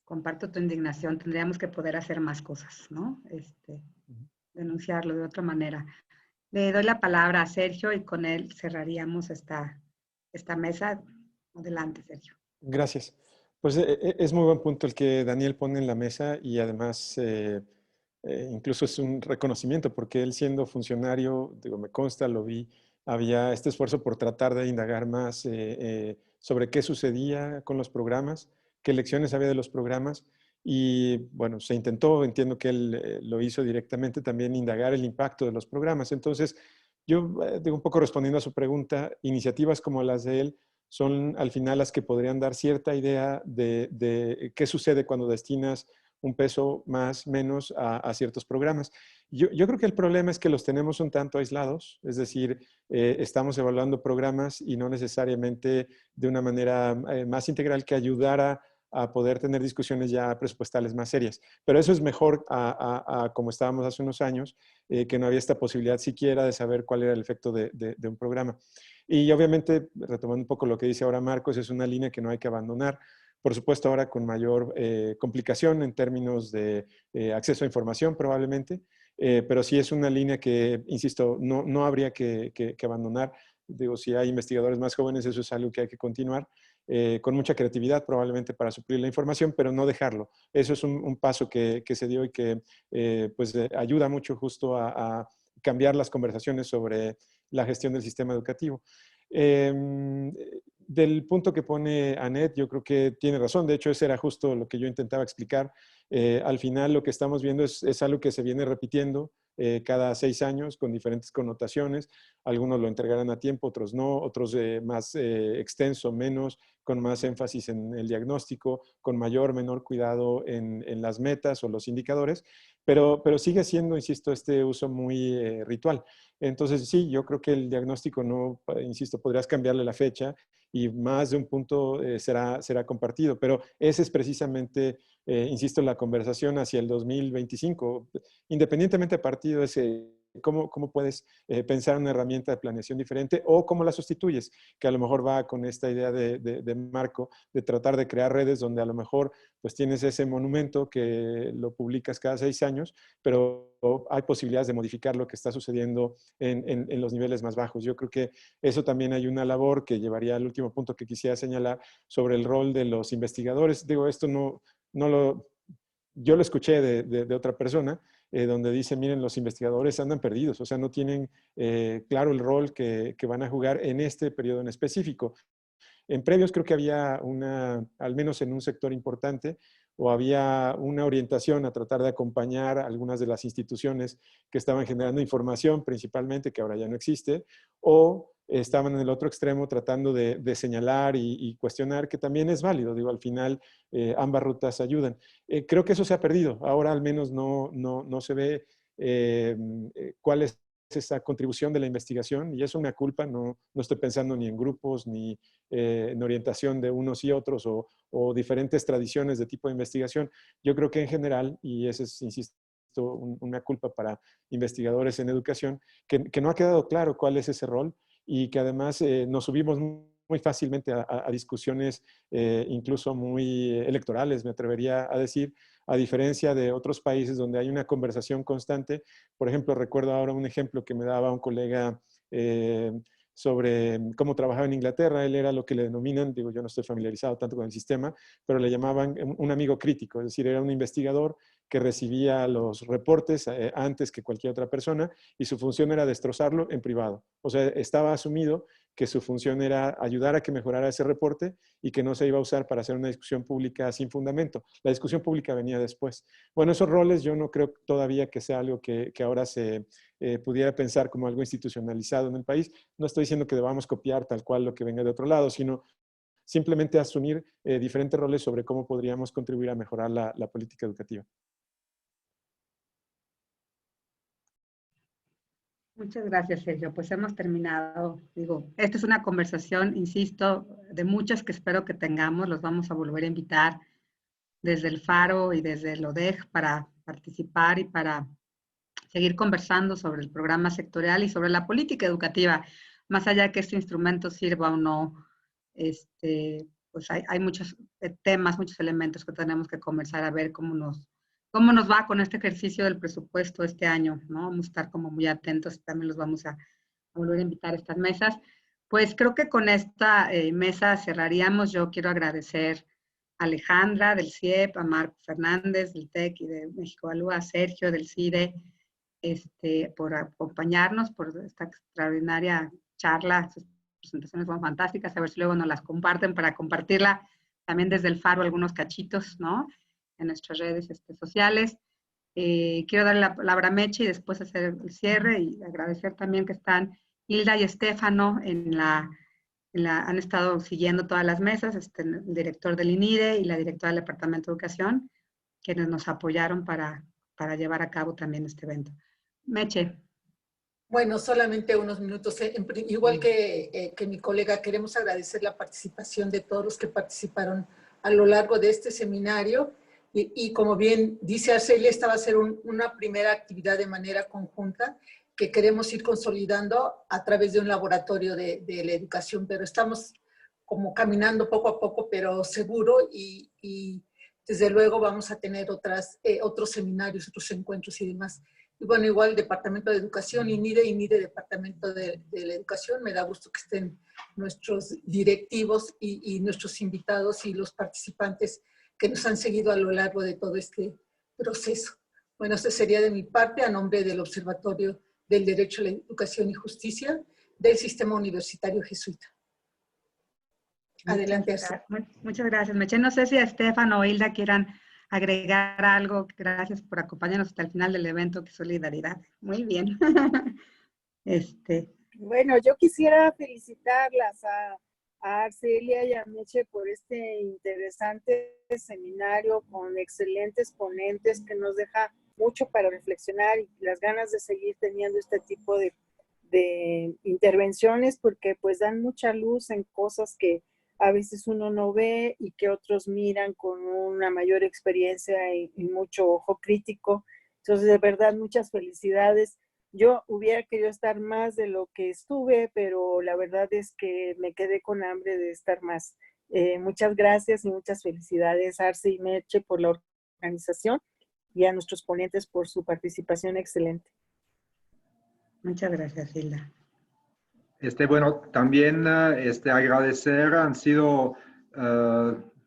[SPEAKER 1] Comparto tu indignación. Tendríamos que poder hacer más cosas, ¿no? Denunciarlo de otra manera. Le doy la palabra a Sergio y con él cerraríamos esta mesa. Adelante, Sergio.
[SPEAKER 5] Gracias. Pues es muy buen punto el que Daniel pone en la mesa y además incluso es un reconocimiento porque él siendo funcionario, digo, me consta, lo vi, había este esfuerzo por tratar de indagar más sobre qué sucedía con los programas, qué lecciones había de los programas y bueno, se intentó, entiendo que él lo hizo directamente también, indagar el impacto de los programas. Entonces, yo digo un poco respondiendo a su pregunta, iniciativas como las de él son al final las que podrían dar cierta idea de qué sucede cuando destinas un peso más, menos a ciertos programas. Yo creo que el problema es que los tenemos un tanto aislados, es decir, estamos evaluando programas y no necesariamente de una manera más integral que ayudara a poder tener discusiones ya presupuestales más serias. Pero eso es mejor a como estábamos hace unos años, que no había esta posibilidad siquiera de saber cuál era el efecto de un programa. Y obviamente, retomando un poco lo que dice ahora Marcos, es una línea que no hay que abandonar. Por supuesto, ahora con mayor complicación en términos de acceso a información probablemente, pero sí es una línea que, insisto, no habría que abandonar. Digo, si hay investigadores más jóvenes, eso es algo que hay que continuar, con mucha creatividad probablemente para suplir la información, pero no dejarlo. Eso es un paso que se dio y que pues ayuda mucho justo a cambiar las conversaciones sobre la gestión del sistema educativo. Del punto que pone Anet, yo creo que tiene razón. De hecho, ese era justo lo que yo intentaba explicar. Al final, lo que estamos viendo es algo que se viene repitiendo cada 6 años con diferentes connotaciones. Algunos lo entregarán a tiempo, otros no, otros más extenso, menos, con más énfasis en el diagnóstico, con mayor, menor cuidado en las metas o los indicadores, pero sigue siendo, insisto, este uso muy ritual. Entonces, sí, yo creo que el diagnóstico no, insisto, podrías cambiarle la fecha y más de un punto será compartido, pero ese es precisamente, insisto, la conversación hacia el 2025. Independientemente de partido, ¿cómo puedes pensar una herramienta de planeación diferente o cómo la sustituyes? Que a lo mejor va con esta idea de Marco, de tratar de crear redes donde a lo mejor pues tienes ese monumento que lo publicas cada 6 años, pero hay posibilidades de modificar lo que está sucediendo en los niveles más bajos. Yo creo que eso también hay una labor que llevaría al último punto que quisiera señalar sobre el rol de los investigadores. Digo, esto yo lo escuché de otra persona, donde dice, miren, los investigadores andan perdidos, o sea, no tienen claro el rol que van a jugar en este periodo en específico. En previos creo que había al menos en un sector importante, o había una orientación a tratar de acompañar a algunas de las instituciones que estaban generando información principalmente, que ahora ya no existe, o estaban en el otro extremo tratando de señalar y cuestionar, que también es válido. Digo, al final ambas rutas ayudan. Creo que eso se ha perdido. Ahora al menos no se ve cuál es esa contribución de la investigación, y eso me culpa, no estoy pensando ni en grupos, ni en orientación de unos y otros, o diferentes tradiciones de tipo de investigación. Yo creo que en general, y ese es, insisto, una culpa para investigadores en educación, que no ha quedado claro cuál es ese rol, y que además nos subimos muy fácilmente a discusiones incluso muy electorales, me atrevería a decir, a diferencia de otros países donde hay una conversación constante. Por ejemplo, recuerdo ahora un ejemplo que me daba un colega sobre cómo trabajaba en Inglaterra. Él era lo que le denominan, digo, yo no estoy familiarizado tanto con el sistema, pero le llamaban un amigo crítico, es decir, era un investigador que recibía los reportes antes que cualquier otra persona y su función era destrozarlo en privado. O sea, estaba asumido que su función era ayudar a que mejorara ese reporte y que no se iba a usar para hacer una discusión pública sin fundamento. La discusión pública venía después. Bueno, esos roles yo no creo todavía que sea algo que ahora se pudiera pensar como algo institucionalizado en el país. No estoy diciendo que debamos copiar tal cual lo que venga de otro lado, sino simplemente asumir diferentes roles sobre cómo podríamos contribuir a mejorar la política educativa.
[SPEAKER 1] Muchas gracias, Sergio. Pues hemos terminado. Digo, esta es una conversación, insisto, de muchas que espero que tengamos. Los vamos a volver a invitar desde el Faro y desde el ODEG para participar y para seguir conversando sobre el programa sectorial y sobre la política educativa, más allá de que este instrumento sirva o no. Pues hay muchos temas, muchos elementos que tenemos que conversar a ver cómo nos va con este ejercicio del presupuesto este año, ¿no? Vamos a estar como muy atentos, también los vamos a volver a invitar a estas mesas. Pues creo que con esta mesa cerraríamos. Yo quiero agradecer a Alejandra del CIEP, a Marco Fernández del TEC y de México Evalúa, a Sergio del CIDE, por acompañarnos, por esta extraordinaria charla. Sus presentaciones fueron fantásticas, a ver si luego nos las comparten para compartirla también desde el Faro, algunos cachitos, ¿no? En nuestras redes sociales. Quiero darle la palabra a Meche y después hacer el cierre y agradecer también que están Hilda y Estefano han estado siguiendo todas las mesas, el director del INIDE y la directora del Departamento de Educación, quienes nos apoyaron para llevar a cabo también este evento. Meche.
[SPEAKER 6] Bueno, solamente unos minutos. Igual que mi colega, queremos agradecer la participación de todos los que participaron a lo largo de este seminario. Y como bien dice Arcelia, esta va a ser una primera actividad de manera conjunta que queremos ir consolidando a través de un laboratorio de la educación, pero estamos como caminando poco a poco, pero seguro, y desde luego vamos a tener otros seminarios, otros encuentros y demás. Y bueno, igual Departamento de Educación, INIDE Departamento de la Educación, me da gusto que estén nuestros directivos y nuestros invitados y los participantes que nos han seguido a lo largo de todo este proceso. Bueno, esto sería de mi parte a nombre del Observatorio del Derecho a la Educación y Justicia del Sistema Universitario Jesuita. Adelante, Arcelia.
[SPEAKER 1] Muchas gracias, Meche. No sé si Estefano o Hilda quieran agregar algo. Gracias por acompañarnos hasta el final del evento. ¡Qué solidaridad! Muy bien.
[SPEAKER 7] Bueno, yo quisiera felicitarlas a Arcelia y a Meche por este interesante seminario con excelentes ponentes que nos deja mucho para reflexionar y las ganas de seguir teniendo este tipo de intervenciones, porque pues dan mucha luz en cosas que a veces uno no ve y que otros miran con una mayor experiencia y mucho ojo crítico. Entonces, de verdad, muchas felicidades. Yo hubiera querido estar más de lo que estuve, pero la verdad es que me quedé con hambre de estar más. Muchas gracias y muchas felicidades, Arce y Meche, por la organización y a nuestros ponentes por su participación excelente.
[SPEAKER 1] Muchas gracias, Hilda.
[SPEAKER 8] Bueno, también agradecer, han sido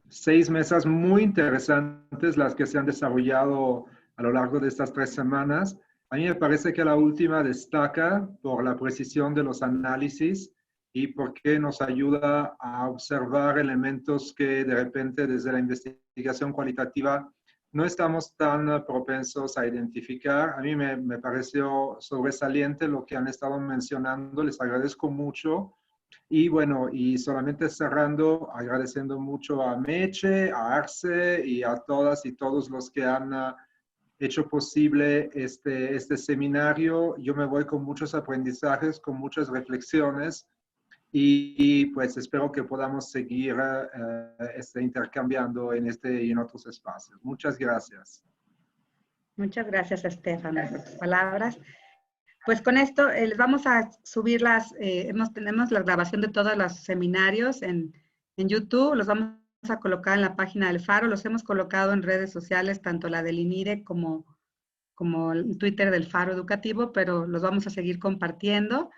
[SPEAKER 8] 6 mesas muy interesantes las que se han desarrollado a lo largo de estas 3 semanas. A mí me parece que la última destaca por la precisión de los análisis y porque nos ayuda a observar elementos que de repente desde la investigación cualitativa no estamos tan propensos a identificar. A mí me pareció sobresaliente lo que han estado mencionando, les agradezco mucho. Y bueno, y solamente cerrando, agradeciendo mucho a Meche, a Arce y a todas y todos los que han hecho posible este seminario. Yo me voy con muchos aprendizajes, con muchas reflexiones y pues espero que podamos seguir intercambiando en este y en otros espacios. Muchas gracias.
[SPEAKER 1] Muchas gracias, Estefano, por tus palabras. Pues con esto les vamos a subir tenemos la grabación de todos los seminarios en YouTube, los vamos a colocar en la página del Faro, los hemos colocado en redes sociales, tanto la del INIDE como el Twitter del Faro Educativo, pero los vamos a seguir compartiendo.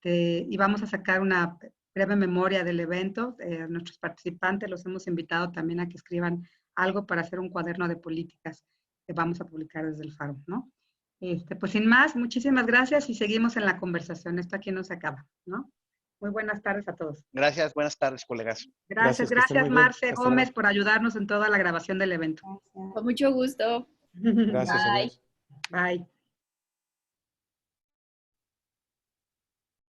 [SPEAKER 1] y vamos a sacar una breve memoria del evento. Nuestros participantes los hemos invitado también a que escriban algo para hacer un cuaderno de políticas que vamos a publicar desde el Faro, ¿no? Pues sin más, muchísimas gracias y seguimos en la conversación. Esto aquí no se acaba, ¿no? Muy buenas tardes a todos.
[SPEAKER 4] Gracias, buenas tardes, colegas.
[SPEAKER 1] Gracias, Marce Gómez, por ayudarnos en toda la grabación del evento.
[SPEAKER 3] Con mucho gusto.
[SPEAKER 5] Gracias.
[SPEAKER 3] Bye.
[SPEAKER 5] Adiós.
[SPEAKER 1] Bye.